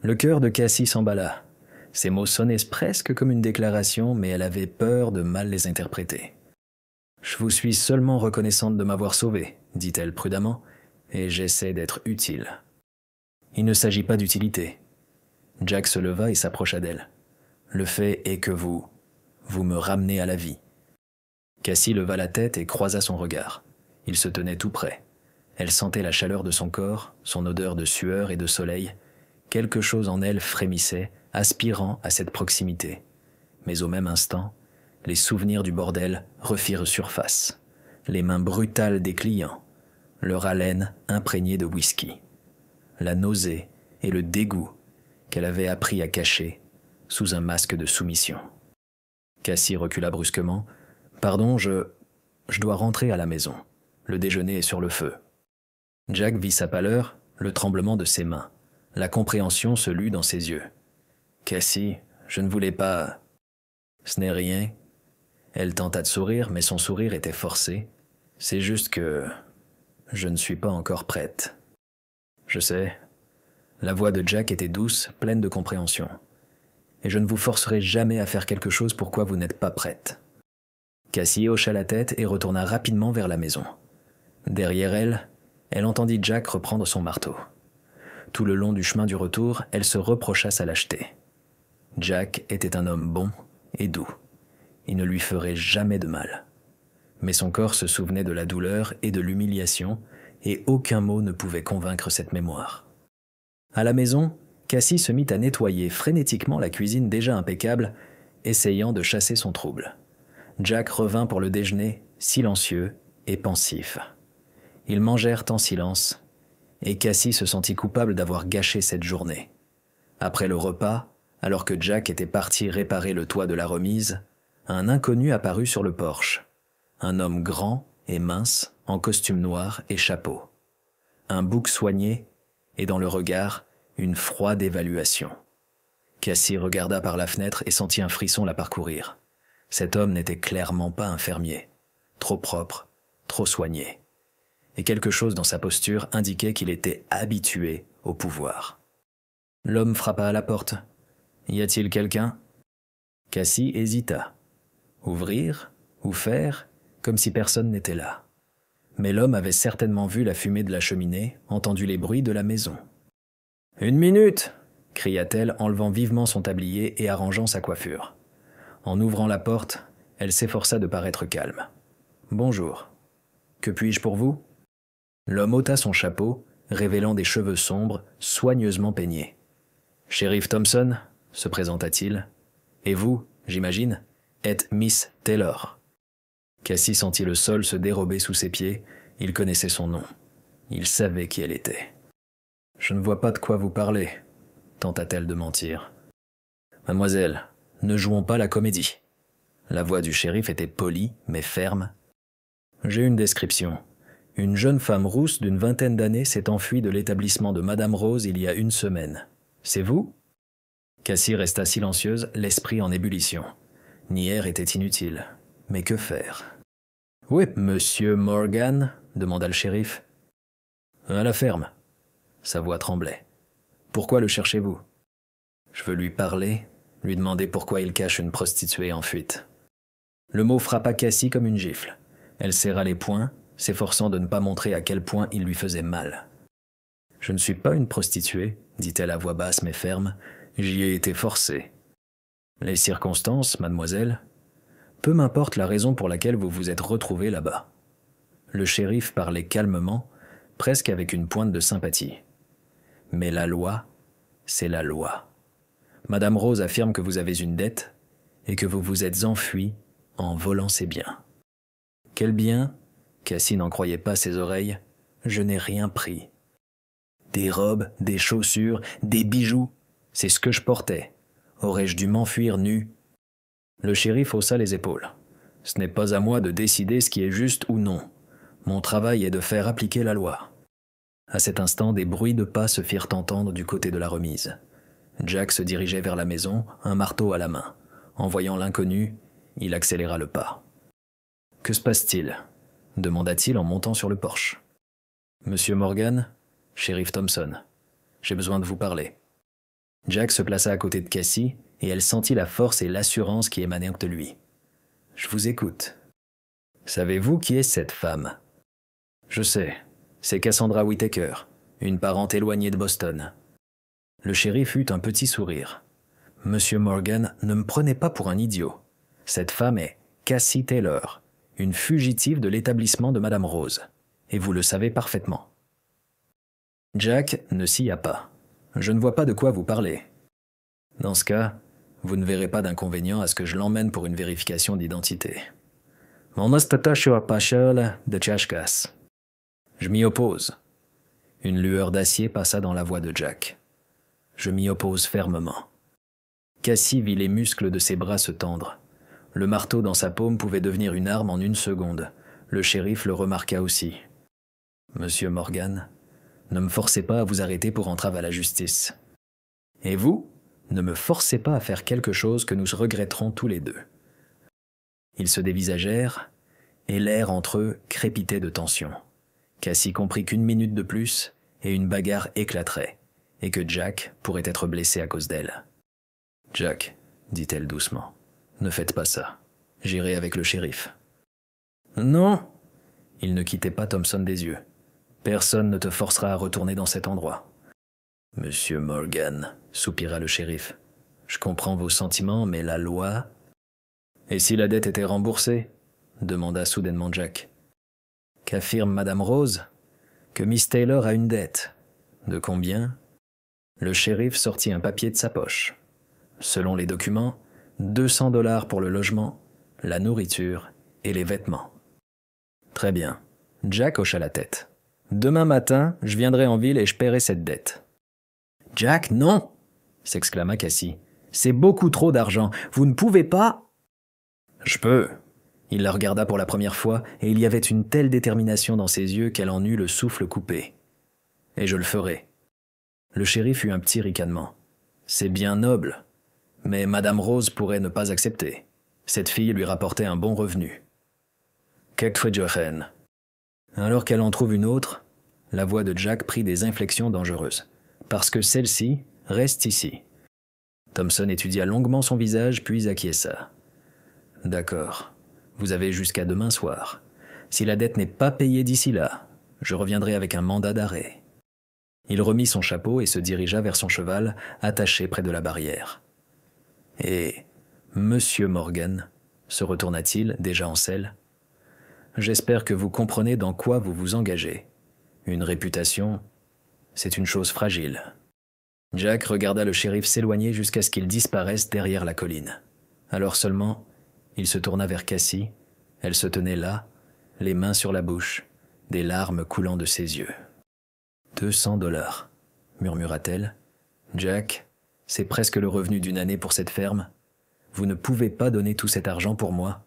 Le cœur de Cassie s'emballa. Ces mots sonnaient presque comme une déclaration, mais elle avait peur de mal les interpréter. « Je vous suis seulement reconnaissante de m'avoir sauvé, » dit-elle prudemment, « et j'essaie d'être utile. » Il ne s'agit pas d'utilité. Jack se leva et s'approcha d'elle. « Le fait est que vous me ramenez à la vie. » Cassie leva la tête et croisa son regard. Il se tenait tout près. Elle sentait la chaleur de son corps, son odeur de sueur et de soleil. Quelque chose en elle frémissait, aspirant à cette proximité. Mais au même instant, les souvenirs du bordel refirent surface. Les mains brutales des clients, leur haleine imprégnée de whisky. La nausée et le dégoût qu'elle avait appris à cacher sous un masque de soumission. Cassie recula brusquement. « Pardon, je dois rentrer à la maison. Le déjeuner est sur le feu. » Jack vit sa pâleur, le tremblement de ses mains. La compréhension se lut dans ses yeux. « Cassie, je ne voulais pas... » « Ce n'est rien. » Elle tenta de sourire, mais son sourire était forcé. « C'est juste que... je ne suis pas encore prête. » « Je sais. » La voix de Jack était douce, pleine de compréhension. « Et je ne vous forcerai jamais à faire quelque chose pour quoi vous n'êtes pas prête. » Cassie hocha la tête et retourna rapidement vers la maison. Derrière elle, elle entendit Jack reprendre son marteau. Tout le long du chemin du retour, elle se reprocha sa lâcheté. Jack était un homme bon et doux. Il ne lui ferait jamais de mal. Mais son corps se souvenait de la douleur et de l'humiliation, et aucun mot ne pouvait convaincre cette mémoire. À la maison, Cassie se mit à nettoyer frénétiquement la cuisine déjà impeccable, essayant de chasser son trouble. Jack revint pour le déjeuner, silencieux et pensif. Ils mangèrent en silence, et Cassie se sentit coupable d'avoir gâché cette journée. Après le repas, alors que Jack était parti réparer le toit de la remise, un inconnu apparut sur le porche. Un homme grand et mince, en costume noir et chapeau. Un bouc soigné, et dans le regard, une froide évaluation. Cassie regarda par la fenêtre et sentit un frisson la parcourir. Cet homme n'était clairement pas un fermier. Trop propre, trop soigné. Et quelque chose dans sa posture indiquait qu'il était habitué au pouvoir. L'homme frappa à la porte. « Y a-t-il quelqu'un » Cassie hésita. Ouvrir ou faire, comme si personne n'était là. Mais l'homme avait certainement vu la fumée de la cheminée, entendu les bruits de la maison. « 1 minute !» cria-t-elle, enlevant vivement son tablier et arrangeant sa coiffure. En ouvrant la porte, elle s'efforça de paraître calme. « Bonjour. Que puis-je pour vous ?» L'homme ôta son chapeau, révélant des cheveux sombres, soigneusement peignés. « Shérif Thompson ?» se présenta-t-il. « Et vous, j'imagine, êtes Miss Taylor. » Cassie sentit le sol se dérober sous ses pieds. Il connaissait son nom. Il savait qui elle était. « Je ne vois pas de quoi vous parlez, » tenta-t-elle de mentir. « Mademoiselle, ne jouons pas la comédie. » La voix du shérif était polie, mais ferme. « J'ai une description. Une jeune femme rousse d'une 20aine d'années s'est enfuie de l'établissement de Madame Rose il y a 1 semaine. C'est vous ?» Cassie resta silencieuse, l'esprit en ébullition. Nier était inutile. Mais que faire ? « Où est Monsieur Morgan ?» demanda le shérif. « À la ferme. » Sa voix tremblait. « Pourquoi le cherchez-vous ?»« Je veux lui parler, lui demander pourquoi il cache une prostituée en fuite. » Le mot frappa Cassie comme une gifle. Elle serra les poings, s'efforçant de ne pas montrer à quel point il lui faisait mal. « Je ne suis pas une prostituée, » dit-elle à voix basse mais ferme. « J'y ai été forcée. »« Les circonstances, mademoiselle ? Peu m'importe la raison pour laquelle vous vous êtes retrouvée là-bas. » Le shérif parlait calmement, presque avec une pointe de sympathie. « Mais la loi, c'est la loi. Madame Rose affirme que vous avez une dette et que vous vous êtes enfui en volant ses biens. » « Quel bien ?» Cassie n'en croyait pas ses oreilles. « Je n'ai rien pris. Des robes, des chaussures, des bijoux, c'est ce que je portais. Aurais-je dû m'enfuir nu ?» Le shérif haussa les épaules. « Ce n'est pas à moi de décider ce qui est juste ou non. Mon travail est de faire appliquer la loi. » À cet instant, des bruits de pas se firent entendre du côté de la remise. Jack se dirigeait vers la maison, un marteau à la main. En voyant l'inconnu, il accéléra le pas. « Que se passe-t-il » demanda-t-il en montant sur le porche. « Monsieur Morgan, shérif Thompson, j'ai besoin de vous parler. » Jack se plaça à côté de Cassie et elle sentit la force et l'assurance qui émanaient de lui. « Je vous écoute. »« Savez-vous qui est cette femme ?»« Je sais. C'est Cassandra Whittaker, une parente éloignée de Boston. » Le shérif eut un petit sourire. « Monsieur Morgan, ne me prenez pas pour un idiot. Cette femme est Cassie Taylor, une fugitive de l'établissement de Madame Rose. Et vous le savez parfaitement. » Jack ne scia pas. « Je ne vois pas de quoi vous parlez. » « Dans ce cas, vous ne verrez pas d'inconvénient à ce que je l'emmène pour une vérification d'identité. »« Mon ostatashio pachel de Chashkas. »« Je m'y oppose. » Une lueur d'acier passa dans la voix de Jack. « Je m'y oppose fermement. » Cassie vit les muscles de ses bras se tendre. Le marteau dans sa paume pouvait devenir une arme en 1 seconde. Le shérif le remarqua aussi. « Monsieur Morgan, ne me forcez pas à vous arrêter pour entrave à la justice. Et vous ? Ne me forcez pas à faire quelque chose que nous regretterons tous les deux. » Ils se dévisagèrent, et l'air entre eux crépitait de tension. Cassie comprit qu'1 minute de plus, et une bagarre éclaterait, et que Jack pourrait être blessé à cause d'elle. « Jack, » dit-elle doucement, « ne faites pas ça. J'irai avec le shérif. »« Non !» Il ne quittait pas Thompson des yeux. « Personne ne te forcera à retourner dans cet endroit. »« Monsieur Morgan, » soupira le shérif, « je comprends vos sentiments, mais la loi... » « Et si la dette était remboursée ?» demanda soudainement Jack. « Qu'affirme Madame Rose ? Que Miss Taylor a une dette. De combien ?» Le shérif sortit un papier de sa poche. Selon les documents, 200 $ pour le logement, la nourriture et les vêtements. « Très bien. » Jack hocha la tête. « Demain matin, je viendrai en ville et je paierai cette dette. »« Jack, non !» s'exclama Cassie. « C'est beaucoup trop d'argent. Vous ne pouvez pas... » « Je peux. » Il la regarda pour la première fois et il y avait une telle détermination dans ses yeux qu'elle en eut le souffle coupé. « Et je le ferai. » Le shérif eut un petit ricanement. « C'est bien noble. » Mais Madame Rose pourrait ne pas accepter. Cette fille lui rapportait un bon revenu. Kekfridjochen. Alors qu'elle en trouve une autre, la voix de Jack prit des inflexions dangereuses. Parce que celle-ci reste ici. Thompson étudia longuement son visage, puis acquiesça. D'accord. Vous avez jusqu'à demain soir. Si la dette n'est pas payée d'ici là, je reviendrai avec un mandat d'arrêt. Il remit son chapeau et se dirigea vers son cheval, attaché près de la barrière. Et Monsieur Morgan, se retourna-t-il, déjà en selle, j'espère que vous comprenez dans quoi vous vous engagez. Une réputation, c'est une chose fragile. Jack regarda le shérif s'éloigner jusqu'à ce qu'il disparaisse derrière la colline. Alors seulement, il se tourna vers Cassie. Elle se tenait là, les mains sur la bouche, des larmes coulant de ses yeux. 200 $, murmura-t-elle. Jack, c'est presque le revenu d'une année pour cette ferme. Vous ne pouvez pas donner tout cet argent pour moi.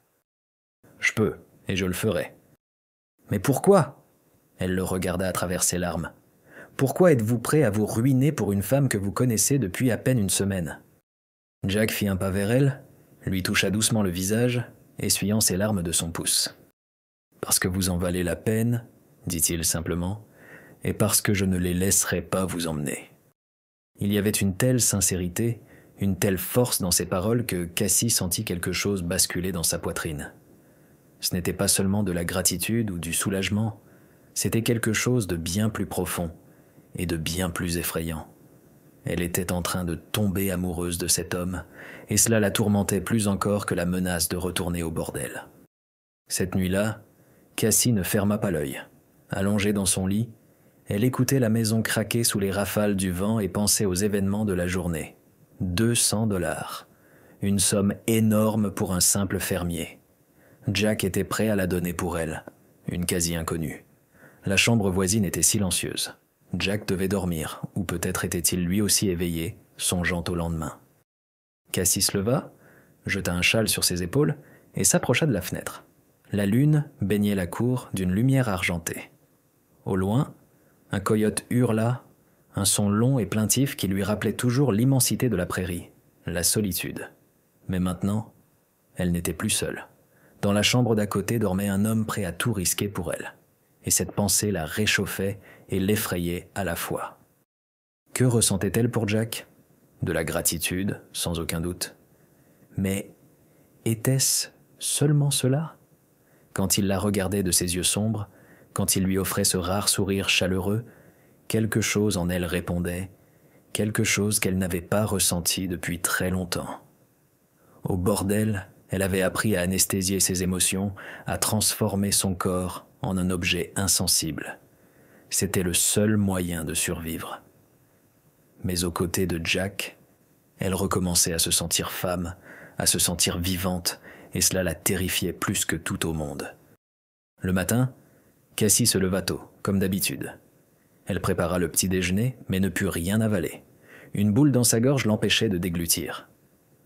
Je peux, et je le ferai. Mais pourquoi ? Elle le regarda à travers ses larmes. Pourquoi êtes-vous prêt à vous ruiner pour une femme que vous connaissez depuis à peine une semaine ? Jack fit un pas vers elle, lui toucha doucement le visage, essuyant ses larmes de son pouce. Parce que vous en valez la peine, dit-il simplement, et parce que je ne les laisserai pas vous emmener. Il y avait une telle sincérité, une telle force dans ses paroles que Cassie sentit quelque chose basculer dans sa poitrine. Ce n'était pas seulement de la gratitude ou du soulagement, c'était quelque chose de bien plus profond et de bien plus effrayant. Elle était en train de tomber amoureuse de cet homme, et cela la tourmentait plus encore que la menace de retourner au bordel. Cette nuit-là, Cassie ne ferma pas l'œil. Allongée dans son lit, elle écoutait la maison craquer sous les rafales du vent et pensait aux événements de la journée. 200 $, une somme énorme pour un simple fermier. Jack était prêt à la donner pour elle, une quasi-inconnue. La chambre voisine était silencieuse. Jack devait dormir, ou peut-être était-il lui aussi éveillé, songeant au lendemain. Cassie se leva, jeta un châle sur ses épaules et s'approcha de la fenêtre. La lune baignait la cour d'une lumière argentée. Au loin, un coyote hurla, un son long et plaintif qui lui rappelait toujours l'immensité de la prairie, la solitude. Mais maintenant, elle n'était plus seule. Dans la chambre d'à côté dormait un homme prêt à tout risquer pour elle. Et cette pensée la réchauffait et l'effrayait à la fois. Que ressentait-elle pour Jack ? De la gratitude, sans aucun doute. Mais était-ce seulement cela ? Quand il la regardait de ses yeux sombres, quand il lui offrait ce rare sourire chaleureux, quelque chose en elle répondait, quelque chose qu'elle n'avait pas ressenti depuis très longtemps. Au bordel, elle avait appris à anesthésier ses émotions, à transformer son corps en un objet insensible. C'était le seul moyen de survivre. Mais aux côtés de Jack, elle recommençait à se sentir femme, à se sentir vivante, et cela la terrifiait plus que tout au monde. Le matin, Cassie se leva tôt, comme d'habitude. Elle prépara le petit déjeuner, mais ne put rien avaler. Une boule dans sa gorge l'empêchait de déglutir.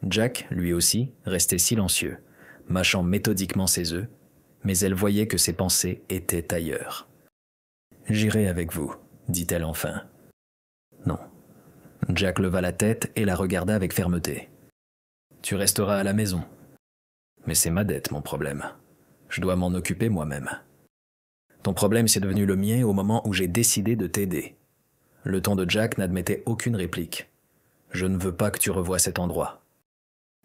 Jack, lui aussi, restait silencieux, mâchant méthodiquement ses œufs, mais elle voyait que ses pensées étaient ailleurs. « J'irai avec vous, dit-elle enfin. Non. Jack leva la tête et la regarda avec fermeté. Tu resteras à la maison. Mais c'est ma dette, mon problème. Je dois m'en occuper moi-même. Ton problème, c'est devenu le mien au moment où j'ai décidé de t'aider. Le ton de Jack n'admettait aucune réplique. Je ne veux pas que tu revoies cet endroit.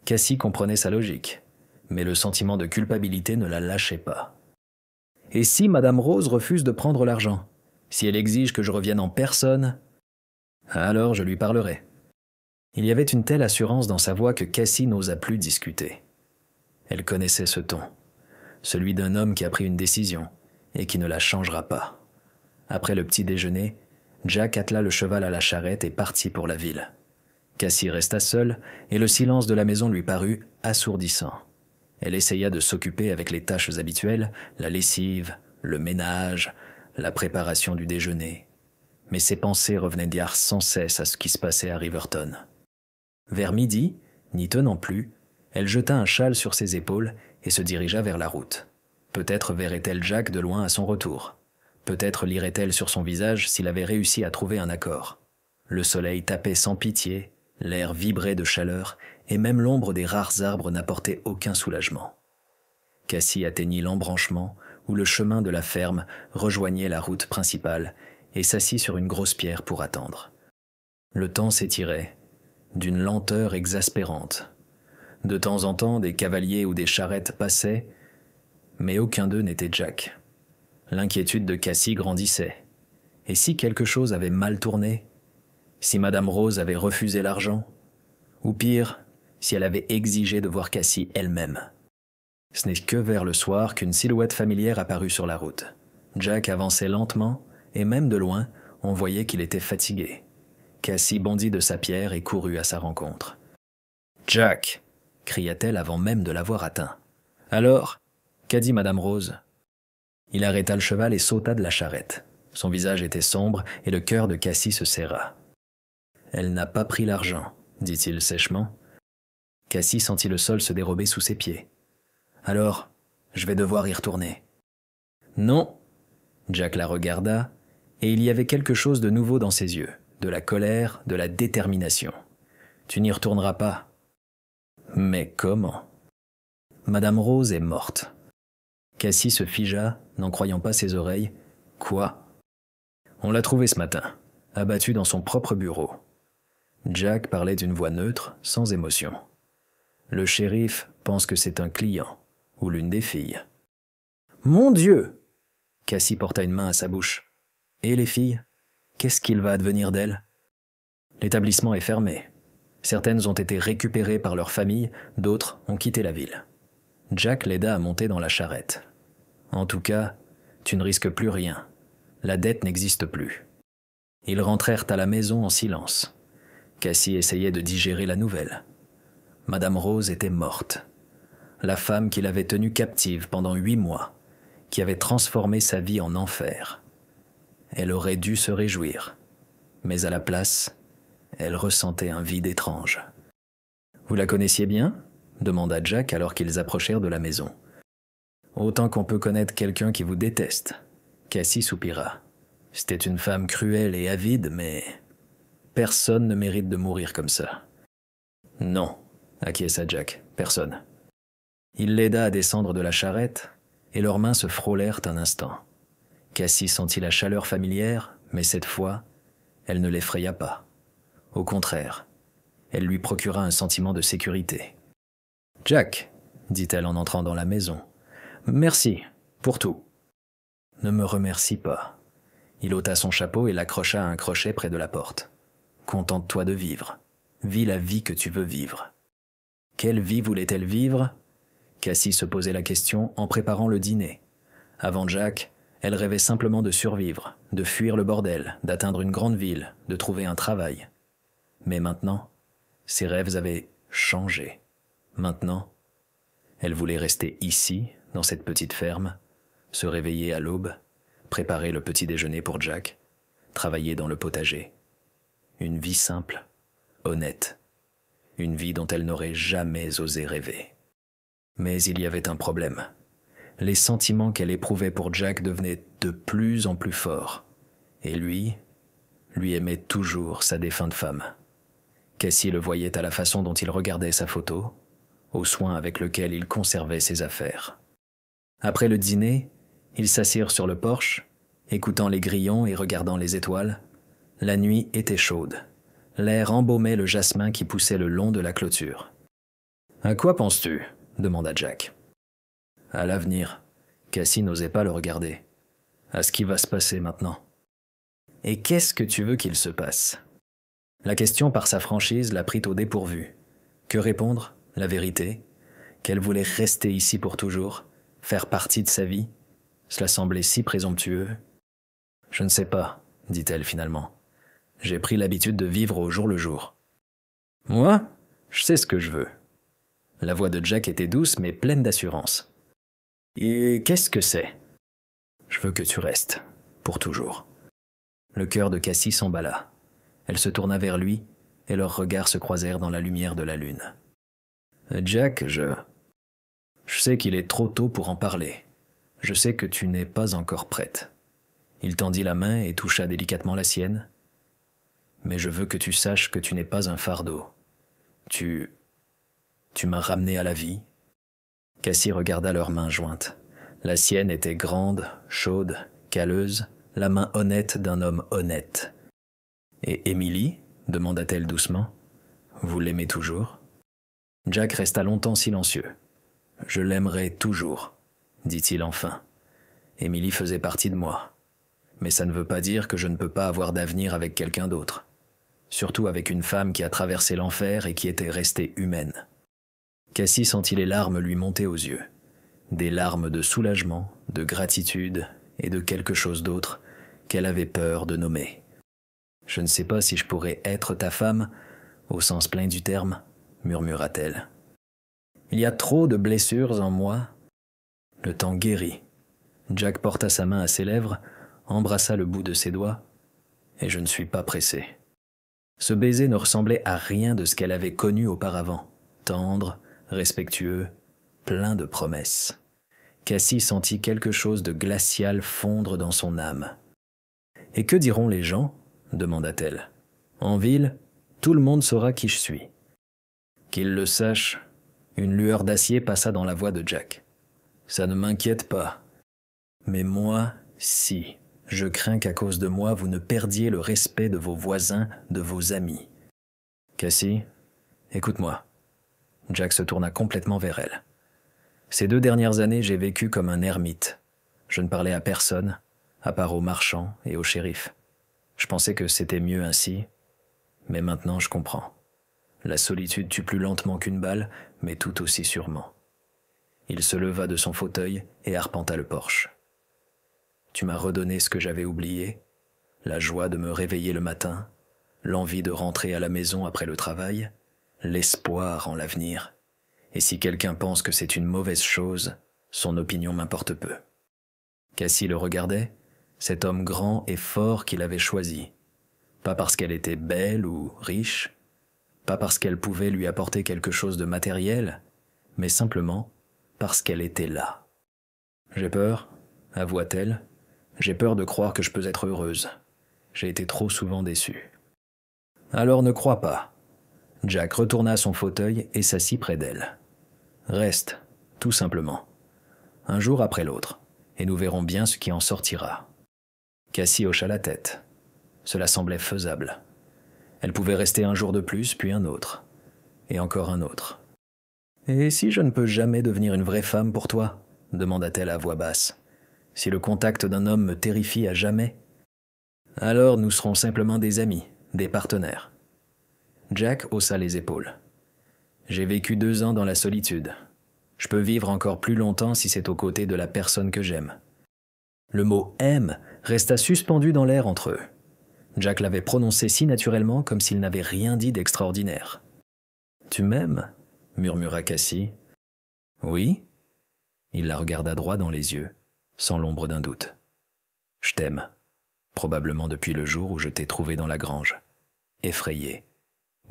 Cassie comprenait sa logique, mais le sentiment de culpabilité ne la lâchait pas. Et si Madame Rose refuse de prendre l'argent ? Si elle exige que je revienne en personne, alors je lui parlerai. Il y avait une telle assurance dans sa voix que Cassie n'osa plus discuter. Elle connaissait ce ton, celui d'un homme qui a pris une décision et qui ne la changera pas. Après le petit déjeuner, Jack attela le cheval à la charrette et partit pour la ville. Cassie resta seule et le silence de la maison lui parut assourdissant. Elle essaya de s'occuper avec les tâches habituelles, la lessive, le ménage, la préparation du déjeuner. Mais ses pensées revenaient dire sans cesse à ce qui se passait à Riverton. Vers midi, n'y tenant plus, elle jeta un châle sur ses épaules et se dirigea vers la route. Peut-être verrait-elle Jack de loin à son retour. Peut-être lirait-elle sur son visage s'il avait réussi à trouver un accord. Le soleil tapait sans pitié, l'air vibrait de chaleur et même l'ombre des rares arbres n'apportait aucun soulagement. Cassie atteignit l'embranchement où le chemin de la ferme rejoignait la route principale et s'assit sur une grosse pierre pour attendre. Le temps s'étirait, d'une lenteur exaspérante. De temps en temps, des cavaliers ou des charrettes passaient, mais aucun d'eux n'était Jack. L'inquiétude de Cassie grandissait. Et si quelque chose avait mal tourné? Si Madame Rose avait refusé l'argent? Ou pire, si elle avait exigé de voir Cassie elle-même? Ce n'est que vers le soir qu'une silhouette familière apparut sur la route. Jack avançait lentement, et même de loin, on voyait qu'il était fatigué. Cassie bondit de sa pierre et courut à sa rencontre. « Jack !» cria-t-elle avant même de l'avoir atteint. « Alors, qu'a dit Madame Rose ?» Il arrêta le cheval et sauta de la charrette. Son visage était sombre et le cœur de Cassie se serra. « Elle n'a pas pris l'argent, » dit-il sèchement. Cassie sentit le sol se dérober sous ses pieds. « Alors, je vais devoir y retourner. »« Non !» Jack la regarda, et il y avait quelque chose de nouveau dans ses yeux, de la colère, de la détermination. « Tu n'y retourneras pas. »« Mais comment ?»« Madame Rose est morte. » Cassie se figea, n'en croyant pas ses oreilles. « Quoi ?» ?»« On l'a trouvée ce matin, abattue dans son propre bureau. » Jack parlait d'une voix neutre, sans émotion. « Le shérif pense que c'est un client, ou l'une des filles. »« Mon Dieu !» Cassie porta une main à sa bouche. « Et les filles? Qu'est-ce qu'il va advenir d'elles ?» L'établissement est fermé. Certaines ont été récupérées par leur famille, d'autres ont quitté la ville. Jack l'aida à monter dans la charrette. « En tout cas, tu ne risques plus rien. La dette n'existe plus. » Ils rentrèrent à la maison en silence. Cassie essayait de digérer la nouvelle. Madame Rose était morte. La femme qui l'avait tenue captive pendant 8 mois, qui avait transformé sa vie en enfer. Elle aurait dû se réjouir, mais à la place, elle ressentait un vide étrange. « Vous la connaissiez bien ?» demanda Jack alors qu'ils approchèrent de la maison. « Autant qu'on peut connaître quelqu'un qui vous déteste. » Cassie soupira. « C'était une femme cruelle et avide, mais personne ne mérite de mourir comme ça. »« Non, » acquiesça Jack, « personne. » Il l'aida à descendre de la charrette, et leurs mains se frôlèrent un instant. Cassie sentit la chaleur familière, mais cette fois, elle ne l'effraya pas. Au contraire, elle lui procura un sentiment de sécurité. « Jack, » dit-elle en entrant dans la maison, « merci pour tout. » « Ne me remercie pas. » Il ôta son chapeau et l'accrocha à un crochet près de la porte. « Contente-toi de vivre. Vis la vie que tu veux vivre. » Quelle vie voulait-elle vivre? Cassie se posait la question en préparant le dîner. Avant Jack, elle rêvait simplement de survivre, de fuir le bordel, d'atteindre une grande ville, de trouver un travail. Mais maintenant, ses rêves avaient changé. Maintenant, elle voulait rester ici, dans cette petite ferme, se réveiller à l'aube, préparer le petit déjeuner pour Jack, travailler dans le potager. Une vie simple, honnête, une vie dont elle n'aurait jamais osé rêver. Mais il y avait un problème. Les sentiments qu'elle éprouvait pour Jack devenaient de plus en plus forts. Et lui aimait toujours sa défunte femme. Cassie le voyait à la façon dont il regardait sa photo, au soin avec lequel il conservait ses affaires. Après le dîner, ils s'assirent sur le porche, écoutant les grillons et regardant les étoiles. La nuit était chaude. L'air embaumait le jasmin qui poussait le long de la clôture. « À quoi penses-tu » demanda Jack. « À l'avenir. » Cassie n'osait pas le regarder. « À ce qui va se passer maintenant. »« Et qu'est-ce que tu veux qu'il se passe ?» La question par sa franchise la prit au dépourvu. Que répondre? La vérité? Qu'elle voulait rester ici pour toujours? Faire partie de sa vie? Cela semblait si présomptueux. « Je ne sais pas, » dit-elle finalement. « J'ai pris l'habitude de vivre au jour le jour. »« Moi, je sais ce que je veux. » La voix de Jack était douce mais pleine d'assurance. « Et qu'est-ce que c'est ?»« Je veux que tu restes, pour toujours. » Le cœur de Cassie s'emballa. Elle se tourna vers lui et leurs regards se croisèrent dans la lumière de la lune. « Jack, je sais qu'il est trop tôt pour en parler. Je sais que tu n'es pas encore prête. » Il tendit la main et toucha délicatement la sienne. « Mais je veux que tu saches que tu n'es pas un fardeau. Tu Tu m'as ramené à la vie. » Cassie regarda leurs mains jointes. La sienne était grande, chaude, calleuse, la main honnête d'un homme honnête. « Et Émilie ?» demanda-t-elle doucement. « Vous l'aimez toujours ?» Jack resta longtemps silencieux. « Je l'aimerai toujours, » dit-il enfin. « Émilie faisait partie de moi. Mais ça ne veut pas dire que je ne peux pas avoir d'avenir avec quelqu'un d'autre. Surtout avec une femme qui a traversé l'enfer et qui était restée humaine. » Cassie sentit les larmes lui monter aux yeux. Des larmes de soulagement, de gratitude et de quelque chose d'autre qu'elle avait peur de nommer. « Je ne sais pas si je pourrais être ta femme, au sens plein du terme, » murmura-t-elle. « Il y a trop de blessures en moi. » Le temps guérit. Jack porta sa main à ses lèvres, embrassa le bout de ses doigts, et je ne suis pas pressé. Ce baiser ne ressemblait à rien de ce qu'elle avait connu auparavant, tendre, respectueux, plein de promesses. Cassie sentit quelque chose de glacial fondre dans son âme. « Et que diront les gens ?» demanda-t-elle. « En ville, tout le monde saura qui je suis. » Qu'ils le sachent, une lueur d'acier passa dans la voix de Jack. « Ça ne m'inquiète pas. Mais moi, si. Je crains qu'à cause de moi, vous ne perdiez le respect de vos voisins, de vos amis. » « Cassie, écoute-moi. » Jack se tourna complètement vers elle. « Ces 2 dernières années, j'ai vécu comme un ermite. Je ne parlais à personne, à part aux marchands et au shérif. Je pensais que c'était mieux ainsi, mais maintenant je comprends. La solitude tue plus lentement qu'une balle, mais tout aussi sûrement. » Il se leva de son fauteuil et arpenta le porche. « Tu m'as redonné ce que j'avais oublié, la joie de me réveiller le matin, l'envie de rentrer à la maison après le travail, l'espoir en l'avenir. Et si quelqu'un pense que c'est une mauvaise chose, son opinion m'importe peu. » Cassie le regardait, cet homme grand et fort qu'il avait choisi. Pas parce qu'elle était belle ou riche, pas parce qu'elle pouvait lui apporter quelque chose de matériel, mais simplement parce qu'elle était là. « J'ai peur, » avoua-t-elle. « J'ai peur de croire que je peux être heureuse. J'ai été trop souvent déçue. » « Alors ne crois pas. » Jack retourna à son fauteuil et s'assit près d'elle. « Reste, tout simplement. Un jour après l'autre, et nous verrons bien ce qui en sortira. » Cassie hocha la tête. Cela semblait faisable. Elle pouvait rester un jour de plus, puis un autre. Et encore un autre. « Et si je ne peux jamais devenir une vraie femme pour toi ?» demanda-t-elle à voix basse. « Si le contact d'un homme me terrifie à jamais ? Alors nous serons simplement des amis, des partenaires. » Jack haussa les épaules. « J'ai vécu 2 ans dans la solitude. Je peux vivre encore plus longtemps si c'est aux côtés de la personne que j'aime. » Le mot « aime » resta suspendu dans l'air entre eux. Jack l'avait prononcé si naturellement comme s'il n'avait rien dit d'extraordinaire. « Tu m'aimes ?» murmura Cassie. « Oui ?» Il la regarda droit dans les yeux, sans l'ombre d'un doute. « Je t'aime, probablement depuis le jour où je t'ai trouvé dans la grange, effrayé,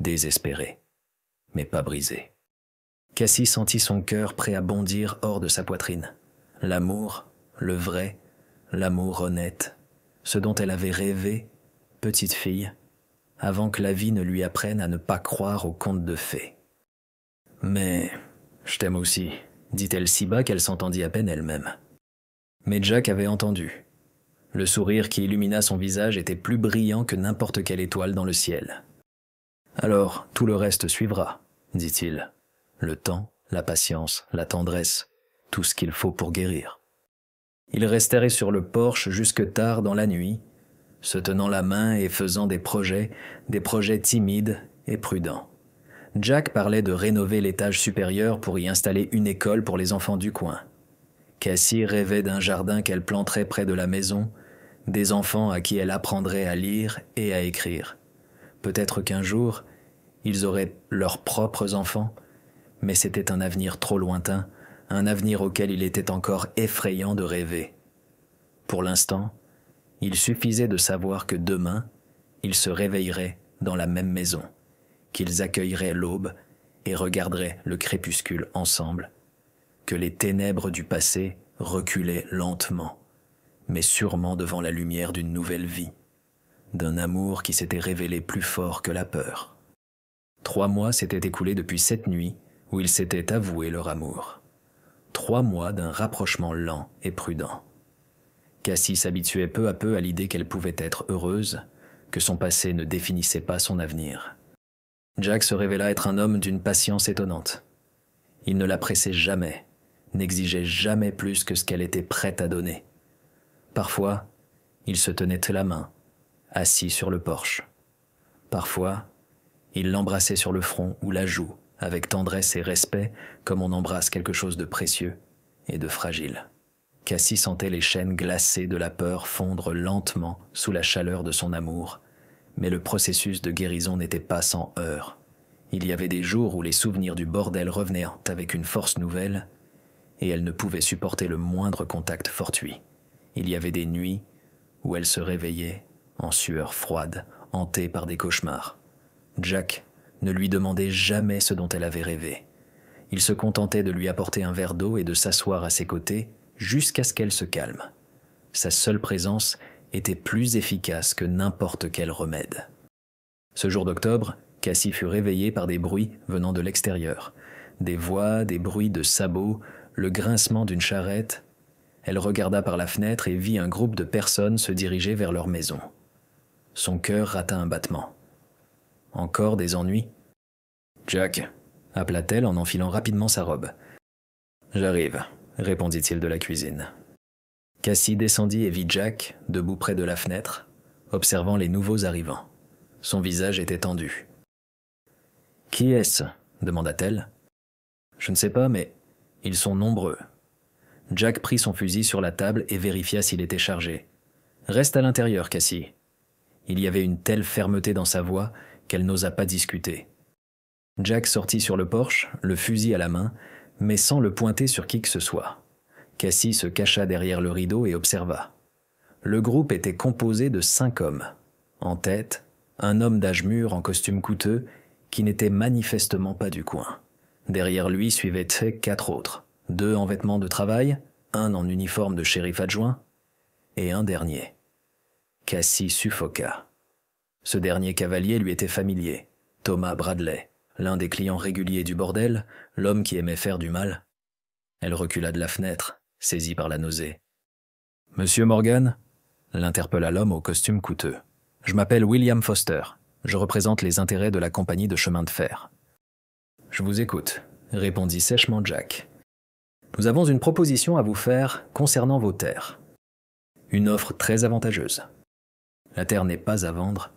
désespéré, mais pas brisé. » Cassie sentit son cœur prêt à bondir hors de sa poitrine. L'amour, le vrai, l'amour honnête, ce dont elle avait rêvé, petite fille, avant que la vie ne lui apprenne à ne pas croire aux contes de fées. « Mais je t'aime aussi, » dit-elle si bas qu'elle s'entendit à peine elle-même. Mais Jack avait entendu. Le sourire qui illumina son visage était plus brillant que n'importe quelle étoile dans le ciel. « Alors, tout le reste suivra, » dit-il. « Le temps, la patience, la tendresse, tout ce qu'il faut pour guérir. » Ils restèrent sur le porche jusque tard dans la nuit, se tenant la main et faisant des projets timides et prudents. Jack parlait de rénover l'étage supérieur pour y installer une école pour les enfants du coin. Cassie rêvait d'un jardin qu'elle planterait près de la maison, des enfants à qui elle apprendrait à lire et à écrire. Peut-être qu'un jour, ils auraient leurs propres enfants, mais c'était un avenir trop lointain, un avenir auquel il était encore effrayant de rêver. Pour l'instant, il suffisait de savoir que demain, ils se réveilleraient dans la même maison, qu'ils accueilleraient l'aube et regarderaient le crépuscule ensemble, que les ténèbres du passé reculaient lentement, mais sûrement devant la lumière d'une nouvelle vie, d'un amour qui s'était révélé plus fort que la peur. 3 mois s'étaient écoulés depuis cette nuit où ils s'étaient avoués leur amour. 3 mois d'un rapprochement lent et prudent. Cassie s'habituait peu à peu à l'idée qu'elle pouvait être heureuse, que son passé ne définissait pas son avenir. Jack se révéla être un homme d'une patience étonnante. Il ne la pressait jamais, n'exigeait jamais plus que ce qu'elle était prête à donner. Parfois, il se tenait la main, assis sur le porche. Parfois, il l'embrassait sur le front ou la joue, avec tendresse et respect, comme on embrasse quelque chose de précieux et de fragile. Cassie sentait les chaînes glacées de la peur fondre lentement sous la chaleur de son amour, mais le processus de guérison n'était pas sans heurts. Il y avait des jours où les souvenirs du bordel revenaient avec une force nouvelle, et elle ne pouvait supporter le moindre contact fortuit. Il y avait des nuits où elle se réveillait, en sueur froide, hantée par des cauchemars. Jack ne lui demandait jamais ce dont elle avait rêvé. Il se contentait de lui apporter un verre d'eau et de s'asseoir à ses côtés jusqu'à ce qu'elle se calme. Sa seule présence était plus efficace que n'importe quel remède. Ce jour d'octobre, Cassie fut réveillée par des bruits venant de l'extérieur. Des voix, des bruits de sabots, le grincement d'une charrette. Elle regarda par la fenêtre et vit un groupe de personnes se diriger vers leur maison. Son cœur rata un battement. Encore des ennuis ? « Jack » appela-t-elle en enfilant rapidement sa robe. « J'arrive » répondit-il de la cuisine. Cassie descendit et vit Jack, debout près de la fenêtre, observant les nouveaux arrivants. Son visage était tendu. « Qui est-ce » demanda-t-elle. « Je ne sais pas, mais ils sont nombreux. » Jack prit son fusil sur la table et vérifia s'il était chargé. « Reste à l'intérieur, Cassie. » Il y avait une telle fermeté dans sa voix qu'elle n'osa pas discuter. Jack sortit sur le porche, le fusil à la main, mais sans le pointer sur qui que ce soit. Cassie se cacha derrière le rideau et observa. Le groupe était composé de 5 hommes. En tête, un homme d'âge mûr en costume coûteux qui n'était manifestement pas du coin. Derrière lui suivaient 4 autres, 2 en vêtements de travail, 1 en uniforme de shérif adjoint, et un dernier. Cassie suffoqua. Ce dernier cavalier lui était familier, Thomas Bradley, l'un des clients réguliers du bordel, l'homme qui aimait faire du mal. Elle recula de la fenêtre, saisie par la nausée. « Monsieur Morgan » l'interpella l'homme au costume coûteux. « Je m'appelle William Foster. Je représente les intérêts de la compagnie de chemin de fer. »« Je vous écoute » répondit sèchement Jack. « Nous avons une proposition à vous faire concernant vos terres. Une offre très avantageuse. La terre n'est pas à vendre. »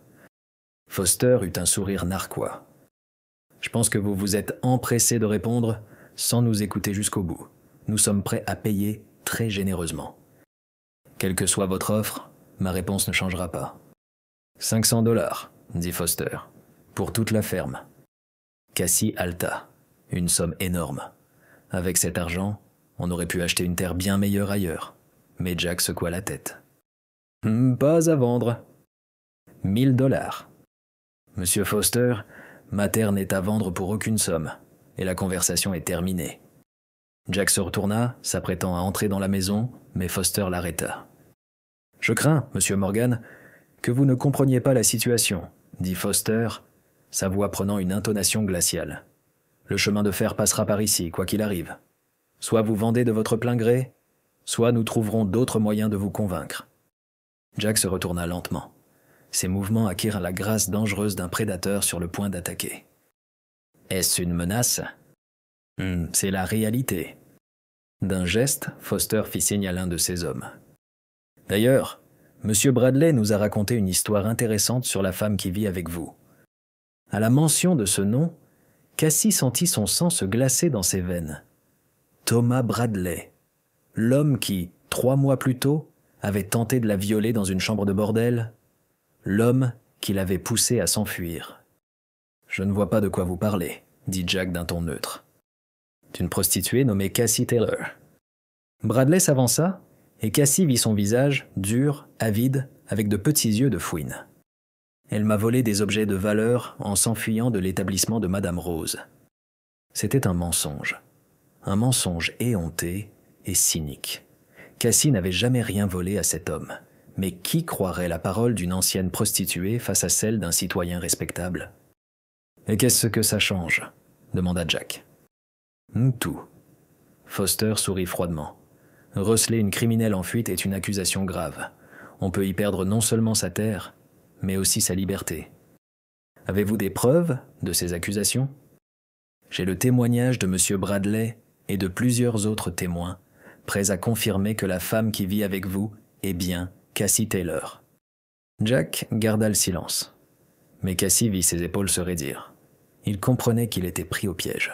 Foster eut un sourire narquois. « Je pense que vous vous êtes empressé de répondre sans nous écouter jusqu'au bout. Nous sommes prêts à payer très généreusement. Quelle que soit votre offre, ma réponse ne changera pas. »« 500 $, dit Foster, pour toute la ferme. » Cassie haleta. Une somme énorme. Avec cet argent, on aurait pu acheter une terre bien meilleure ailleurs. Mais Jack secoua la tête. « Pas à vendre. »« 1000 $. Monsieur Foster, ma terre n'est à vendre pour aucune somme, et la conversation est terminée. » Jack se retourna, s'apprêtant à entrer dans la maison, mais Foster l'arrêta. « Je crains, monsieur Morgan, que vous ne compreniez pas la situation, » dit Foster, sa voix prenant une intonation glaciale. « Le chemin de fer passera par ici, quoi qu'il arrive. Soit vous vendez de votre plein gré, soit nous trouverons d'autres moyens de vous convaincre. » Jack se retourna lentement. Ses mouvements acquirent la grâce dangereuse d'un prédateur sur le point d'attaquer. « Est-ce une menace ? » C'est la réalité. D'un geste, Foster fit signe à l'un de ses hommes. « D'ailleurs, Monsieur Bradley nous a raconté une histoire intéressante sur la femme qui vit avec vous. » À la mention de ce nom, Cassie sentit son sang se glacer dans ses veines. Thomas Bradley, l'homme qui, 3 mois plus tôt, avait tenté de la violer dans une chambre de bordel, l'homme qui l'avait poussée à s'enfuir. « Je ne vois pas de quoi vous parlez, » dit Jack d'un ton neutre. « D'une prostituée nommée Cassie Taylor. » Bradley s'avança, et Cassie vit son visage, dur, avide, avec de petits yeux de fouine. Elle m'a volé des objets de valeur en s'enfuyant de l'établissement de Madame Rose. C'était un mensonge éhonté et cynique. Cassie n'avait jamais rien volé à cet homme. Mais qui croirait la parole d'une ancienne prostituée face à celle d'un citoyen respectable ? « Et qu'est-ce que ça change ?» demanda Jack. Tout. Foster sourit froidement. Receler une criminelle en fuite est une accusation grave. On peut y perdre non seulement sa terre, mais aussi sa liberté. Avez-vous des preuves de ces accusations? J'ai le témoignage de M. Bradley et de plusieurs autres témoins, prêts à confirmer que la femme qui vit avec vous est bien Cassie Taylor. Jack garda le silence. Mais Cassie vit ses épaules se raidir. Il comprenait qu'il était pris au piège.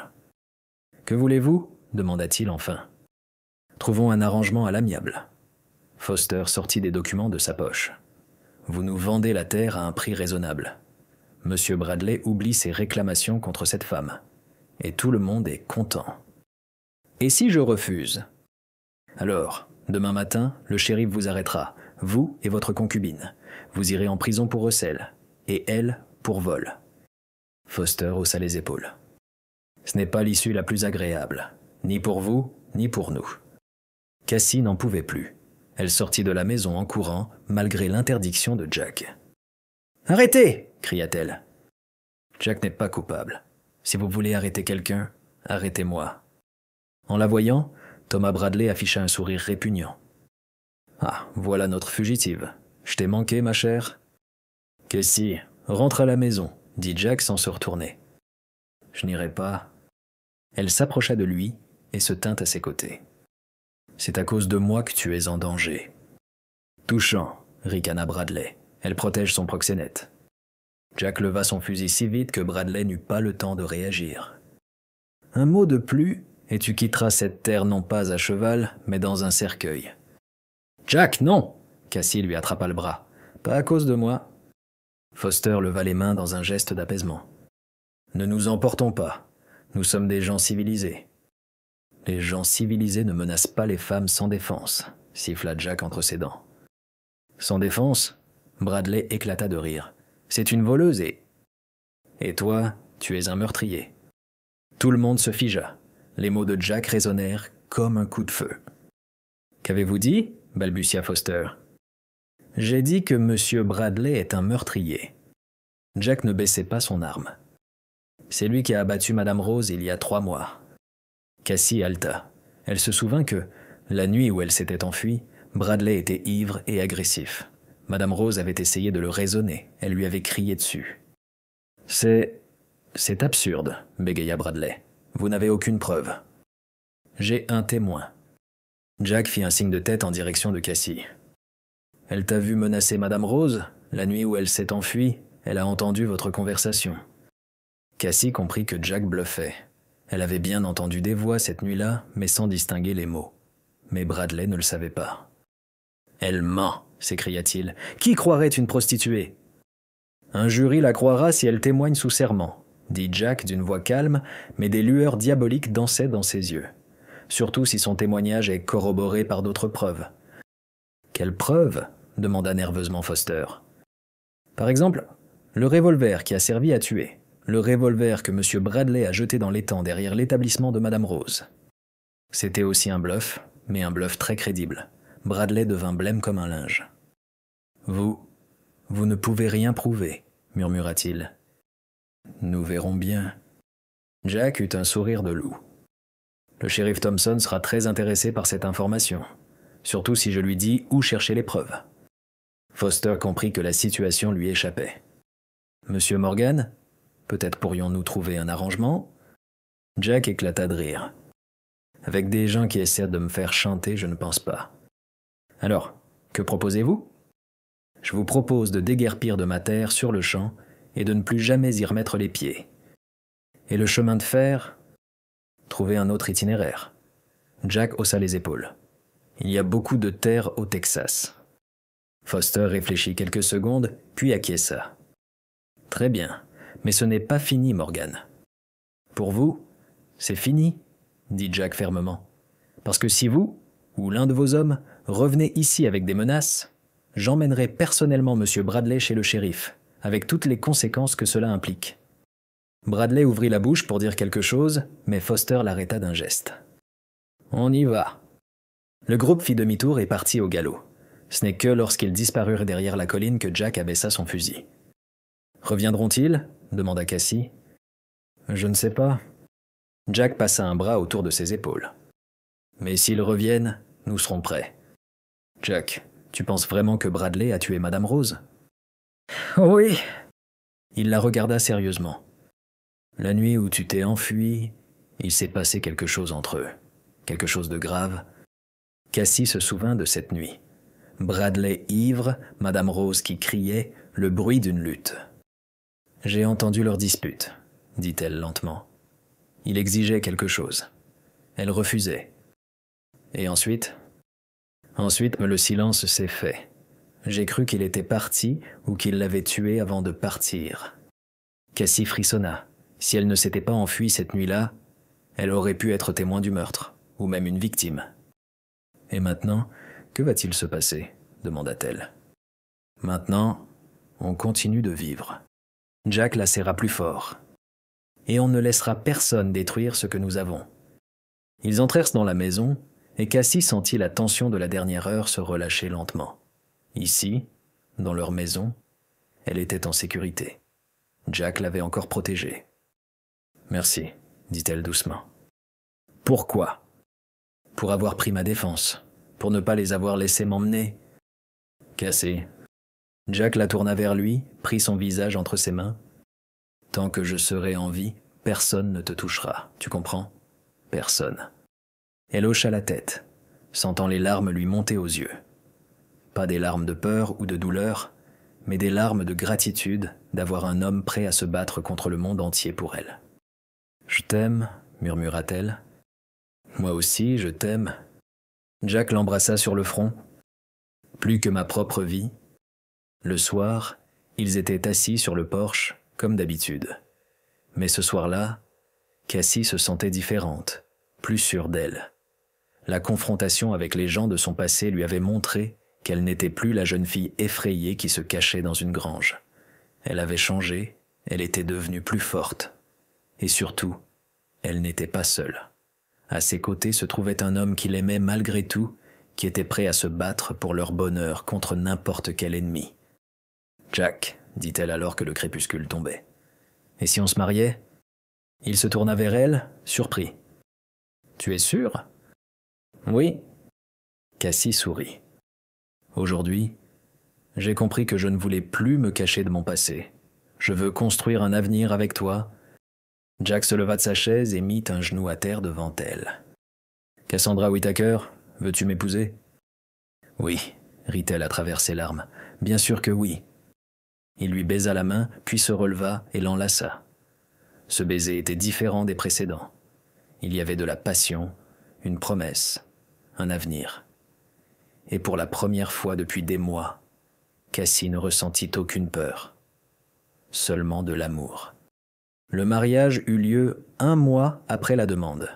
« Que voulez-vous » demanda-t-il enfin. « Trouvons un arrangement à l'amiable. » Foster sortit des documents de sa poche. « Vous nous vendez la terre à un prix raisonnable. Monsieur Bradley oublie ses réclamations contre cette femme. Et tout le monde est content. Et si je refuse? Alors, demain matin, le shérif vous arrêtera, vous et votre concubine. Vous irez en prison pour recel, et elle pour vol. » Foster haussa les épaules. « Ce n'est pas l'issue la plus agréable, ni pour vous, ni pour nous. » Cassie n'en pouvait plus. Elle sortit de la maison en courant, malgré l'interdiction de Jack. « Arrêtez !» cria-t-elle. « Jack n'est pas coupable. Si vous voulez arrêter quelqu'un, arrêtez-moi. » En la voyant, Thomas Bradley afficha un sourire répugnant. « Ah, voilà notre fugitive. Je t'ai manqué, ma chère. »« Cassie, rentre à la maison, » dit Jack sans se retourner. « Je n'irai pas. » Elle s'approcha de lui et se tint à ses côtés. « C'est à cause de moi que tu es en danger. »« Touchant, » ricana Bradley. « Elle protège son proxénète. » Jack leva son fusil si vite que Bradley n'eut pas le temps de réagir. « Un mot de plus, et tu quitteras cette terre non pas à cheval, mais dans un cercueil. »« Jack, non !» Cassie lui attrapa le bras. « Pas à cause de moi. » Foster leva les mains dans un geste d'apaisement. « Ne nous emportons pas. Nous sommes des gens civilisés. »« Les gens civilisés ne menacent pas les femmes sans défense, » siffla Jack entre ses dents. « Sans défense ?» Bradley éclata de rire. « C'est une voleuse et... »« Et toi, tu es un meurtrier. » Tout le monde se figea. Les mots de Jack résonnèrent comme un coup de feu. « Qu'avez-vous dit ?» balbutia Foster. « J'ai dit que M. Bradley est un meurtrier. » Jack ne baissait pas son arme. « C'est lui qui a abattu Madame Rose il y a 3 mois. » Cassie haleta. Elle se souvint que, la nuit où elle s'était enfuie, Bradley était ivre et agressif. Madame Rose avait essayé de le raisonner. Elle lui avait crié dessus. « C'est absurde, » bégaya Bradley. « Vous n'avez aucune preuve. »« J'ai un témoin. » Jack fit un signe de tête en direction de Cassie. « Elle t'a vu menacer Madame Rose? La nuit où elle s'est enfuie, elle a entendu votre conversation. » Cassie comprit que Jack bluffait. Elle avait bien entendu des voix cette nuit-là, mais sans distinguer les mots. Mais Bradley ne le savait pas. « Elle ment !» s'écria-t-il. « Qui croirait une prostituée ?»« Un jury la croira si elle témoigne sous serment, » dit Jack d'une voix calme, mais des lueurs diaboliques dansaient dans ses yeux. Surtout si son témoignage est corroboré par d'autres preuves. « Quelles preuves ?» demanda nerveusement Foster. « Par exemple, le revolver qui a servi à tuer. Le revolver que M. Bradley a jeté dans l'étang derrière l'établissement de Madame Rose. » C'était aussi un bluff, mais un bluff très crédible. Bradley devint blême comme un linge. « Vous ne pouvez rien prouver, » murmura-t-il. « Nous verrons bien. » Jack eut un sourire de loup. « Le shérif Thompson sera très intéressé par cette information, surtout si je lui dis où chercher les preuves. » Foster comprit que la situation lui échappait. « Monsieur Morgan, peut-être pourrions-nous trouver un arrangement ?» Jack éclata de rire. « Avec des gens qui essaient de me faire chanter, je ne pense pas. » « Alors, que proposez-vous ? » ?»« Je vous propose de déguerpir de ma terre sur le champ et de ne plus jamais y remettre les pieds. Et le chemin de fer ? Trouver un autre itinéraire. » Jack haussa les épaules. « Il y a beaucoup de terre au Texas. » Foster réfléchit quelques secondes, puis acquiesça. « Très bien, mais ce n'est pas fini, Morgan. »« Pour vous, c'est fini, » dit Jack fermement. « Parce que si vous, ou l'un de vos hommes, revenez ici avec des menaces, j'emmènerai personnellement M. Bradley chez le shérif, avec toutes les conséquences que cela implique. » Bradley ouvrit la bouche pour dire quelque chose, mais Foster l'arrêta d'un geste. « On y va. » Le groupe fit demi-tour et partit au galop. Ce n'est que lorsqu'ils disparurent derrière la colline que Jack abaissa son fusil. « Reviendront-ils » demanda Cassie. « Je ne sais pas. Jack passa un bras autour de ses épaules. « Mais s'ils reviennent, nous serons prêts. »« Jack, tu penses vraiment que Bradley a tué Madame Rose ?»« Oui. » Il la regarda sérieusement. « La nuit où tu t'es enfui, il s'est passé quelque chose entre eux. Quelque chose de grave. » Cassie se souvint de cette nuit. Bradley ivre, Madame Rose qui criait, le bruit d'une lutte. « J'ai entendu leur dispute, » dit-elle lentement. Il exigeait quelque chose. Elle refusait. Et ensuite ? Ensuite, le silence s'est fait. J'ai cru qu'il était parti ou qu'il l'avait tué avant de partir. Cassie frissonna. Si elle ne s'était pas enfuie cette nuit-là, elle aurait pu être témoin du meurtre, ou même une victime. « Et maintenant, que va-t-il se passer ?» demanda-t-elle. « Maintenant, on continue de vivre. » Jack la serra plus fort. « Et on ne laissera personne détruire ce que nous avons. » Ils entrèrent dans la maison, et Cassie sentit la tension de la dernière heure se relâcher lentement. Ici, dans leur maison, elle était en sécurité. Jack l'avait encore protégée. « Merci, » dit-elle doucement. « Pourquoi ? » « Pour avoir pris ma défense, pour ne pas les avoir laissés m'emmener. » Cassie. Jack la tourna vers lui, prit son visage entre ses mains. « Tant que je serai en vie, personne ne te touchera, tu comprends ? Personne. » Elle hocha la tête, sentant les larmes lui monter aux yeux. Pas des larmes de peur ou de douleur, mais des larmes de gratitude d'avoir un homme prêt à se battre contre le monde entier pour elle. « Je t'aime, » murmura-t-elle. « Moi aussi, je t'aime. » Jack l'embrassa sur le front. « Plus que ma propre vie. » Le soir, ils étaient assis sur le porche, comme d'habitude. Mais ce soir-là, Cassie se sentait différente, plus sûre d'elle. La confrontation avec les gens de son passé lui avait montré qu'elle n'était plus la jeune fille effrayée qui se cachait dans une grange. Elle avait changé, elle était devenue plus forte. Et surtout, elle n'était pas seule. À ses côtés se trouvait un homme qui l'aimait malgré tout, qui était prêt à se battre pour leur bonheur contre n'importe quel ennemi. « Jack, » dit-elle alors que le crépuscule tombait. « Et si on se mariait ?» Il se tourna vers elle, surpris. « Tu es sûr ?»« Oui. » Cassie sourit. « Aujourd'hui, j'ai compris que je ne voulais plus me cacher de mon passé. Je veux construire un avenir avec toi. » Jack se leva de sa chaise et mit un genou à terre devant elle. « Cassandra Whitaker, veux-tu m'épouser ?»« Oui, » rit-elle à travers ses larmes. « Bien sûr que oui. » Il lui baisa la main, puis se releva et l'enlaça. Ce baiser était différent des précédents. Il y avait de la passion, une promesse, un avenir. Et pour la première fois depuis des mois, Cassie ne ressentit aucune peur, seulement de l'amour. Le mariage eut lieu 1 mois après la demande.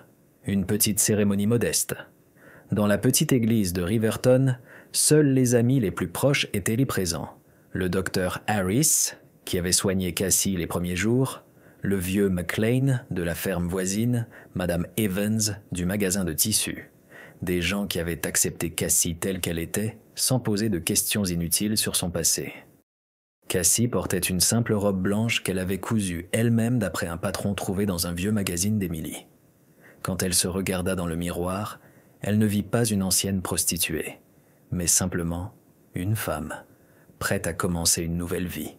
Une petite cérémonie modeste. Dans la petite église de Riverton, seuls les amis les plus proches étaient les présents. Le docteur Harris, qui avait soigné Cassie les premiers jours, le vieux McLean de la ferme voisine, Madame Evans du magasin de tissus. Des gens qui avaient accepté Cassie telle qu'elle était, sans poser de questions inutiles sur son passé. Cassie portait une simple robe blanche qu'elle avait cousue elle-même d'après un patron trouvé dans un vieux magazine d'Emily. Quand elle se regarda dans le miroir, elle ne vit pas une ancienne prostituée, mais simplement une femme, prête à commencer une nouvelle vie.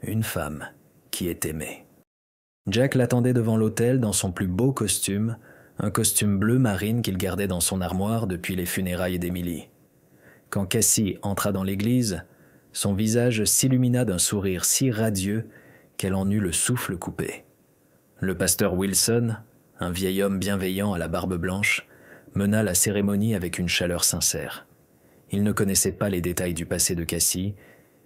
Une femme qui est aimée. Jack l'attendait devant l'autel dans son plus beau costume, un costume bleu marine qu'il gardait dans son armoire depuis les funérailles d'Emily. Quand Cassie entra dans l'église, son visage s'illumina d'un sourire si radieux qu'elle en eut le souffle coupé. Le pasteur Wilson, un vieil homme bienveillant à la barbe blanche, mena la cérémonie avec une chaleur sincère. Il ne connaissait pas les détails du passé de Cassie,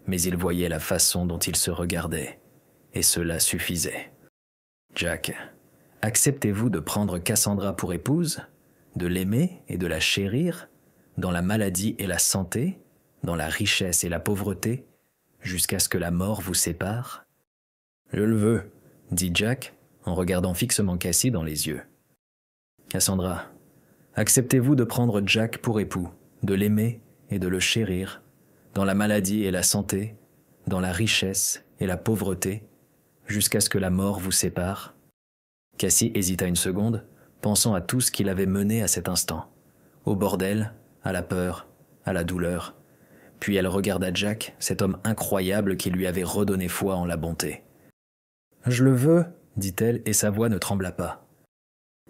mais il voyait la façon dont ils se regardaient, et cela suffisait. « Jack, acceptez-vous de prendre Cassandra pour épouse, de l'aimer et de la chérir, dans la maladie et la santé, dans la richesse et la pauvreté, jusqu'à ce que la mort vous sépare ?»« Je le veux, » dit Jack, en regardant fixement Cassie dans les yeux. « Cassandra, acceptez-vous de prendre Jack pour époux, de l'aimer et de le chérir, dans la maladie et la santé, dans la richesse et la pauvreté, jusqu'à ce que la mort vous sépare ?» Cassie hésita une seconde, pensant à tout ce qu'il avait mené à cet instant. Au bordel, à la peur, à la douleur. Puis elle regarda Jack, cet homme incroyable qui lui avait redonné foi en la bonté. « Je le veux, » dit-elle, et sa voix ne trembla pas.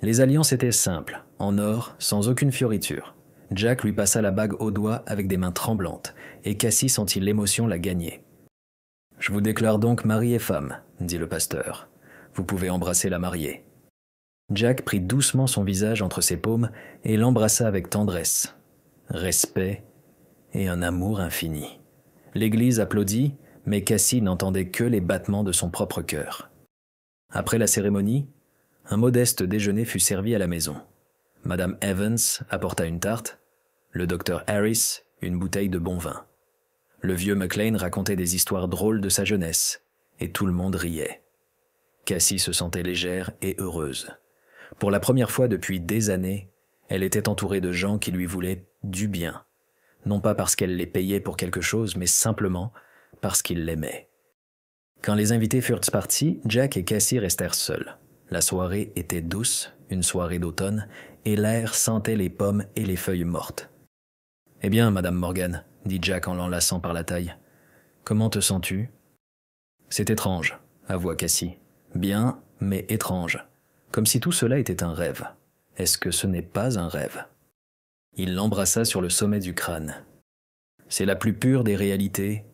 Les alliances étaient simples, en or, sans aucune fioriture. Jack lui passa la bague au doigt avec des mains tremblantes, et Cassie sentit l'émotion la gagner. « Je vous déclare donc mari et femme, » dit le pasteur. « Vous pouvez embrasser la mariée. » Jack prit doucement son visage entre ses paumes et l'embrassa avec tendresse, respect et un amour infini. L'église applaudit, mais Cassie n'entendait que les battements de son propre cœur. Après la cérémonie, un modeste déjeuner fut servi à la maison. Madame Evans apporta une tarte, le docteur Harris une bouteille de bon vin. Le vieux McLean racontait des histoires drôles de sa jeunesse, et tout le monde riait. Cassie se sentait légère et heureuse. Pour la première fois depuis des années, elle était entourée de gens qui lui voulaient du bien, non pas parce qu'elle les payait pour quelque chose, mais simplement parce qu'ils l'aimaient. Quand les invités furent partis, Jack et Cassie restèrent seuls. La soirée était douce, une soirée d'automne, et l'air sentait les pommes et les feuilles mortes. « Eh bien, Madame Morgan, » dit Jack en l'enlaçant par la taille, « comment te sens-tu » ? « C'est étrange, » avoua Cassie. « Bien, mais étrange. Comme si tout cela était un rêve. Est-ce que ce n'est pas un rêve ?» Il l'embrassa sur le sommet du crâne. « C'est la plus pure des réalités. »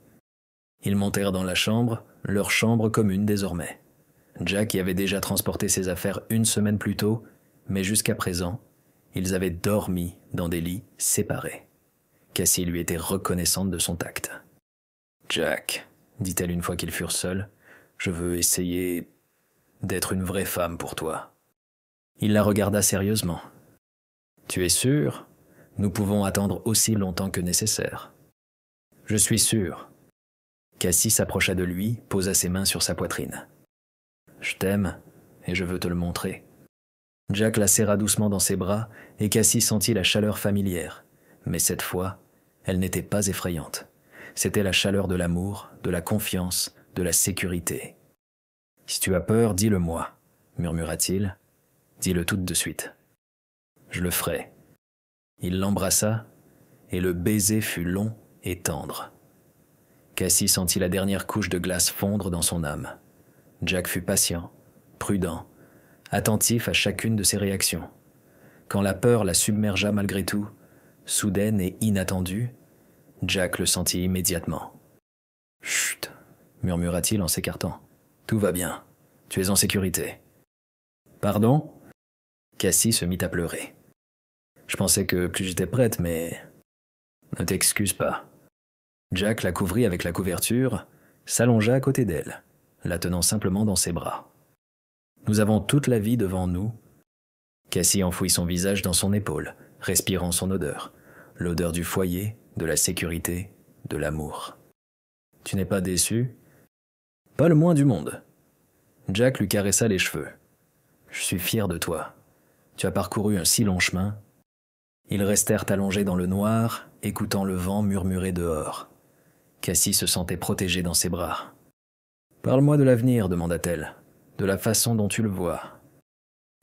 Ils montèrent dans la chambre, leur chambre commune désormais. Jack y avait déjà transporté ses affaires une semaine plus tôt, mais jusqu'à présent, ils avaient dormi dans des lits séparés. Cassie lui était reconnaissante de son tact. « Jack, » dit-elle une fois qu'ils furent seuls, « je veux essayer d'être une vraie femme pour toi. » Il la regarda sérieusement. « Tu es sûr ? Nous pouvons attendre aussi longtemps que nécessaire. »« Je suis sûr. » Cassie s'approcha de lui, posa ses mains sur sa poitrine. « Je t'aime et je veux te le montrer. » Jack la serra doucement dans ses bras et Cassie sentit la chaleur familière. Mais cette fois, elle n'était pas effrayante. C'était la chaleur de l'amour, de la confiance, de la sécurité. « Si tu as peur, dis-le-moi, » murmura-t-il. « Dis-le tout de suite. »« Je le ferai. » Il l'embrassa et le baiser fut long et tendre. Cassie sentit la dernière couche de glace fondre dans son âme. Jack fut patient, prudent, attentif à chacune de ses réactions. Quand la peur la submergea malgré tout, soudaine et inattendue, Jack le sentit immédiatement. « Chut !» murmura-t-il en s'écartant. « Tout va bien. Tu es en sécurité. »« Pardon ?» Cassie se mit à pleurer. « Je pensais que plus j'étais prête, mais... » « Ne t'excuse pas. » Jack la couvrit avec la couverture, s'allongea à côté d'elle, la tenant simplement dans ses bras. « Nous avons toute la vie devant nous. » Cassie enfouit son visage dans son épaule, respirant son odeur, l'odeur du foyer, de la sécurité, de l'amour. « Tu n'es pas déçu ? » ?»« Pas le moins du monde. » Jack lui caressa les cheveux. « Je suis fier de toi. Tu as parcouru un si long chemin. » Ils restèrent allongés dans le noir, écoutant le vent murmurer dehors. Cassie se sentait protégée dans ses bras. « Parle-moi de l'avenir, » demanda-t-elle, « de la façon dont tu le vois. »«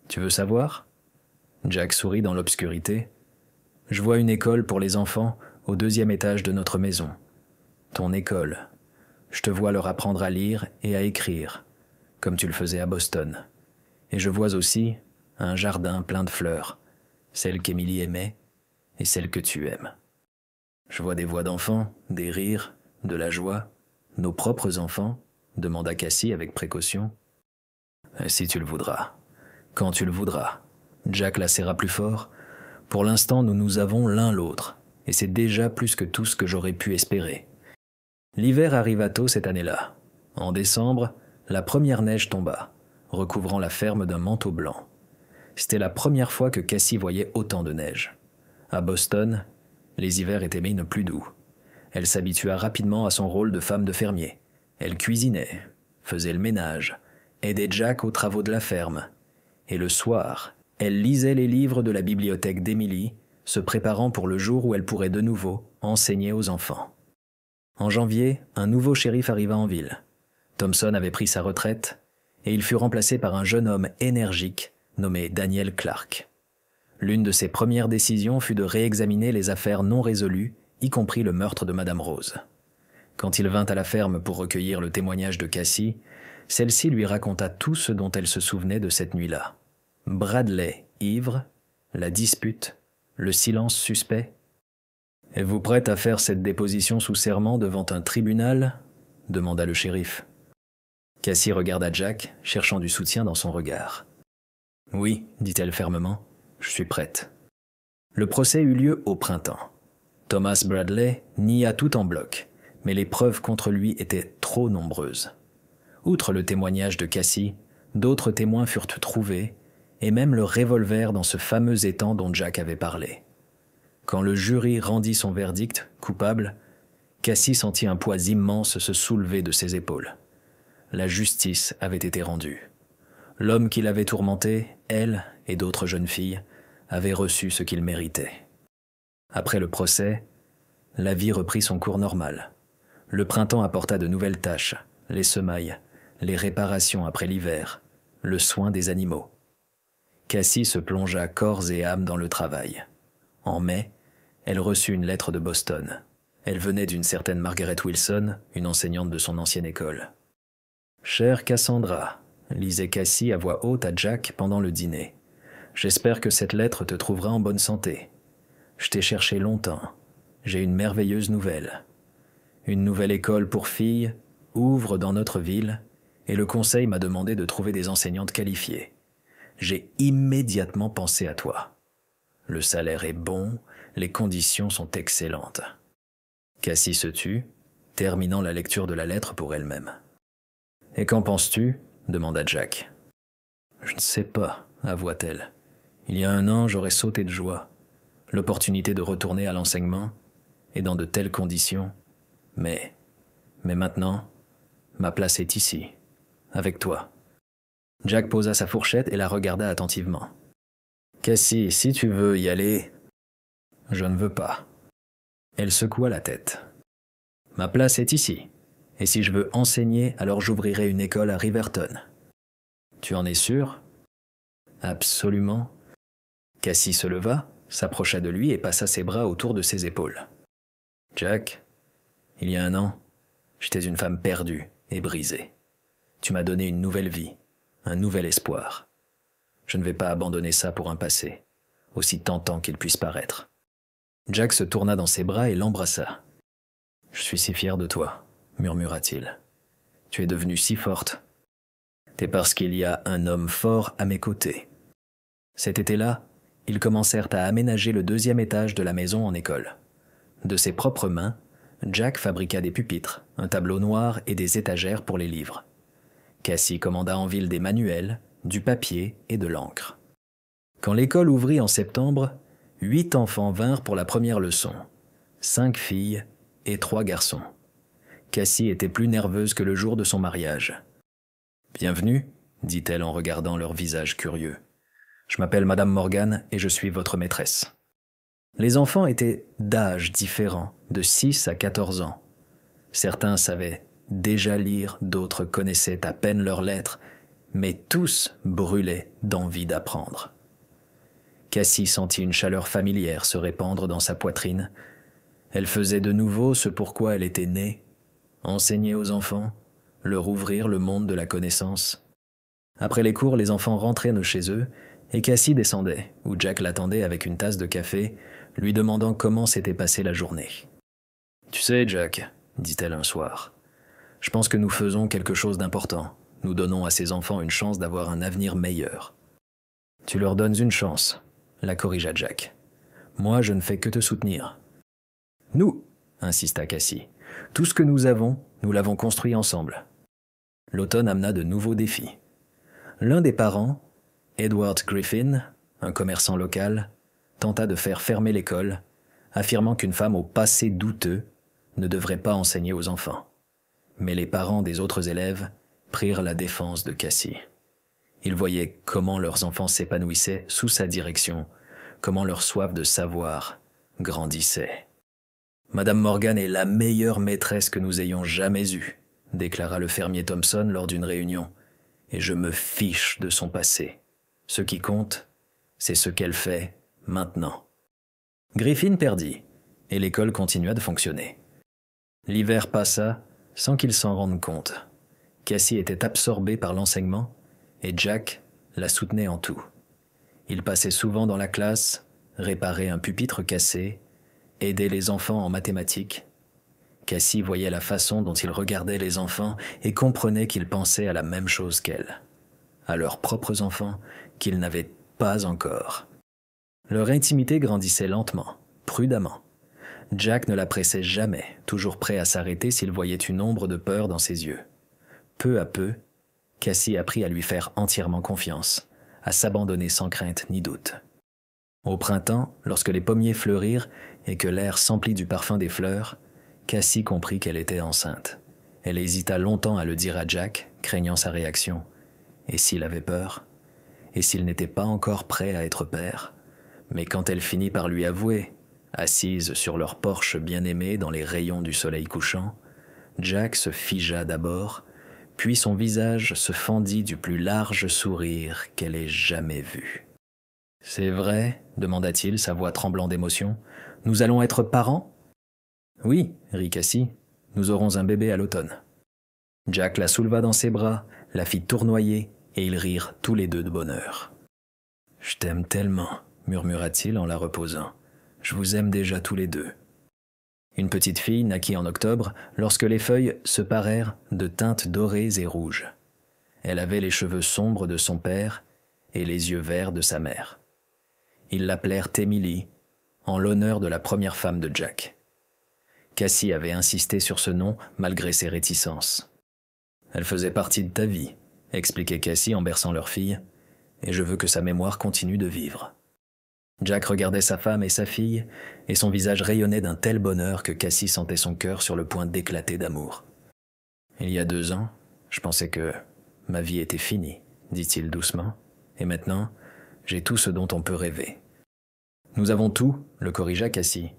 Tu veux savoir ?» Jack sourit dans l'obscurité. « Je vois une école pour les enfants au 2e étage de notre maison. Ton école. Je te vois leur apprendre à lire et à écrire, comme tu le faisais à Boston. Et je vois aussi un jardin plein de fleurs, celle qu'Émilie aimait et celle que tu aimes. Je vois des voix d'enfants, des rires, de la joie, nos propres enfants, demanda Cassie avec précaution. Si tu le voudras, quand tu le voudras. Jack la serra plus fort. Pour l'instant, nous avons l'un l'autre, et c'est déjà plus que tout ce que j'aurais pu espérer. L'hiver arriva tôt cette année-là. En décembre, la première neige tomba, recouvrant la ferme d'un manteau blanc. C'était la première fois que Cassie voyait autant de neige. À Boston, les hivers étaient même plus doux. Elle s'habitua rapidement à son rôle de femme de fermier. Elle cuisinait, faisait le ménage, aidait Jack aux travaux de la ferme. Et le soir, elle lisait les livres de la bibliothèque d'Émilie, se préparant pour le jour où elle pourrait de nouveau enseigner aux enfants. En janvier, un nouveau shérif arriva en ville. Thompson avait pris sa retraite, et il fut remplacé par un jeune homme énergique nommé Daniel Clark. L'une de ses premières décisions fut de réexaminer les affaires non résolues, y compris le meurtre de Madame Rose. Quand il vint à la ferme pour recueillir le témoignage de Cassie, celle-ci lui raconta tout ce dont elle se souvenait de cette nuit-là. Bradley ivre, la dispute, le silence suspect. « Êtes-vous prête à faire cette déposition sous serment devant un tribunal ?» demanda le shérif. Cassie regarda Jack, cherchant du soutien dans son regard. « Oui, dit-elle fermement, je suis prête. » Le procès eut lieu au printemps. Thomas Bradley nia tout en bloc, mais les preuves contre lui étaient trop nombreuses. Outre le témoignage de Cassie, d'autres témoins furent trouvés, et même le revolver dans ce fameux étang dont Jack avait parlé. Quand le jury rendit son verdict, coupable, Cassie sentit un poids immense se soulever de ses épaules. La justice avait été rendue. L'homme qui l'avait tourmenté, elle et d'autres jeunes filles, avaient reçu ce qu'ils méritaient. Après le procès, la vie reprit son cours normal. Le printemps apporta de nouvelles tâches, les semailles, les réparations après l'hiver, le soin des animaux. Cassie se plongea corps et âme dans le travail. En mai, elle reçut une lettre de Boston. Elle venait d'une certaine Margaret Wilson, une enseignante de son ancienne école. « Chère Cassandra », lisait Cassie à voix haute à Jack pendant le dîner. « J'espère que cette lettre te trouvera en bonne santé. Je t'ai cherché longtemps. J'ai une merveilleuse nouvelle. Une nouvelle école pour filles ouvre dans notre ville et le conseil m'a demandé de trouver des enseignantes qualifiées. J'ai immédiatement pensé à toi. Le salaire est bon, les conditions sont excellentes. » Cassie se tut, terminant la lecture de la lettre pour elle-même. « Et qu'en penses-tu » demanda Jack. « Je ne sais pas, avoua-t-elle. Il y a un an, j'aurais sauté de joie. L'opportunité de retourner à l'enseignement, et dans de telles conditions. Mais maintenant, ma place est ici, avec toi. » Jack posa sa fourchette et la regarda attentivement. « Cassie, si tu veux y aller... » »« Je ne veux pas. » Elle secoua la tête. « Ma place est ici, et si je veux enseigner, alors j'ouvrirai une école à Riverton. »« Tu en es sûr ?»« Absolument. » Cassie se leva, s'approcha de lui et passa ses bras autour de ses épaules. « Jack, il y a un an, j'étais une femme perdue et brisée. Tu m'as donné une nouvelle vie, un nouvel espoir. Je ne vais pas abandonner ça pour un passé, aussi tentant qu'il puisse paraître. » Jack se tourna dans ses bras et l'embrassa. « Je suis si fier de toi, » murmura-t-il. « Tu es devenue si forte. C'est parce qu'il y a un homme fort à mes côtés. » Cet été-là, ils commencèrent à aménager le 2e étage de la maison en école. De ses propres mains, Jack fabriqua des pupitres, un tableau noir et des étagères pour les livres. Cassie commanda en ville des manuels, du papier et de l'encre. Quand l'école ouvrit en septembre, 8 enfants vinrent pour la première leçon, 5 filles et 3 garçons. Cassie était plus nerveuse que le jour de son mariage. « Bienvenue, dit-elle en regardant leur visage curieux. « Je m'appelle Madame Morgan et je suis votre maîtresse. » Les enfants étaient d'âges différents, de 6 à 14 ans. Certains savaient déjà lire, d'autres connaissaient à peine leurs lettres, mais tous brûlaient d'envie d'apprendre. Cassie sentit une chaleur familière se répandre dans sa poitrine. Elle faisait de nouveau ce pourquoi elle était née, enseigner aux enfants, leur ouvrir le monde de la connaissance. Après les cours, les enfants rentraient de chez eux et Cassie descendait, où Jack l'attendait avec une tasse de café, lui demandant comment s'était passée la journée. « Tu sais, Jack, dit-elle un soir, je pense que nous faisons quelque chose d'important. Nous donnons à ces enfants une chance d'avoir un avenir meilleur. »« Tu leur donnes une chance, » la corrigea Jack. « Moi, je ne fais que te soutenir. »« Nous, » insista Cassie. « Tout ce que nous avons, nous l'avons construit ensemble. » L'automne amena de nouveaux défis. L'un des parents, Edward Griffin, un commerçant local, tenta de faire fermer l'école, affirmant qu'une femme au passé douteux ne devrait pas enseigner aux enfants. Mais les parents des autres élèves prirent la défense de Cassie. Ils voyaient comment leurs enfants s'épanouissaient sous sa direction, comment leur soif de savoir grandissait. « Madame Morgan est la meilleure maîtresse que nous ayons jamais eue, » déclara le fermier Thompson lors d'une réunion. et je me fiche de son passé. Ce qui compte, c'est ce qu'elle fait maintenant. » Griffin perdit, et l'école continua de fonctionner. L'hiver passa sans qu'il s'en rende compte. Cassie était absorbée par l'enseignement, et Jack la soutenait en tout. Il passait souvent dans la classe, réparait un pupitre cassé, aidait les enfants en mathématiques. Cassie voyait la façon dont il regardait les enfants et comprenait qu'ils pensaient à la même chose qu'elle, à leurs propres enfants qu'ils n'avaient pas encore. Leur intimité grandissait lentement, prudemment. Jack ne la pressait jamais, toujours prêt à s'arrêter s'il voyait une ombre de peur dans ses yeux. Peu à peu, Cassie apprit à lui faire entièrement confiance, à s'abandonner sans crainte ni doute. Au printemps, lorsque les pommiers fleurirent et que l'air s'emplit du parfum des fleurs, Cassie comprit qu'elle était enceinte. Elle hésita longtemps à le dire à Jack, craignant sa réaction. Et s'il avait peur? Et s'il n'était pas encore prêt à être père? Mais quand elle finit par lui avouer, assise sur leur porche bien-aimé dans les rayons du soleil couchant, Jack se figea d'abord, puis son visage se fendit du plus large sourire qu'elle ait jamais vu. « C'est vrai ?» demanda-t-il, sa voix tremblant d'émotion. « Nous allons être parents ?» ?»« Oui, » rit Cassie, « nous aurons un bébé à l'automne. » Jack la souleva dans ses bras, la fit tournoyer, et ils rirent tous les deux de bonheur. « Je t'aime tellement » murmura-t-il en la reposant. « Je vous aime déjà tous les deux. » Une petite fille naquit en octobre lorsque les feuilles se parèrent de teintes dorées et rouges. Elle avait les cheveux sombres de son père et les yeux verts de sa mère. Ils l'appelèrent Emily, en l'honneur de la première femme de Jack. Cassie avait insisté sur ce nom malgré ses réticences. « Elle faisait partie de ta vie », expliquait Cassie en berçant leur fille, « et je veux que sa mémoire continue de vivre. » Jack regardait sa femme et sa fille, et son visage rayonnait d'un tel bonheur que Cassie sentait son cœur sur le point d'éclater d'amour. « Il y a 2 ans, je pensais que ma vie était finie, » dit-il doucement, « et maintenant, j'ai tout ce dont on peut rêver. »« Nous avons tout, » le corrigea Cassie.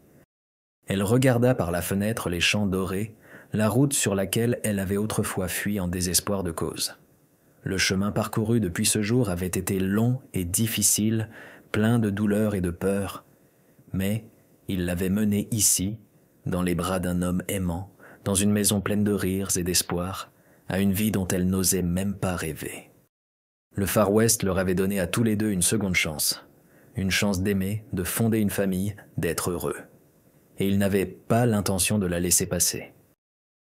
Elle regarda par la fenêtre les champs dorés, la route sur laquelle elle avait autrefois fui en désespoir de cause. Le chemin parcouru depuis ce jour avait été long et difficile, plein de douleur et de peur, mais il l'avait menée ici, dans les bras d'un homme aimant, dans une maison pleine de rires et d'espoir, à une vie dont elle n'osait même pas rêver. Le Far West leur avait donné à tous les deux une seconde chance, une chance d'aimer, de fonder une famille, d'être heureux. Et ils n'avaient pas l'intention de la laisser passer.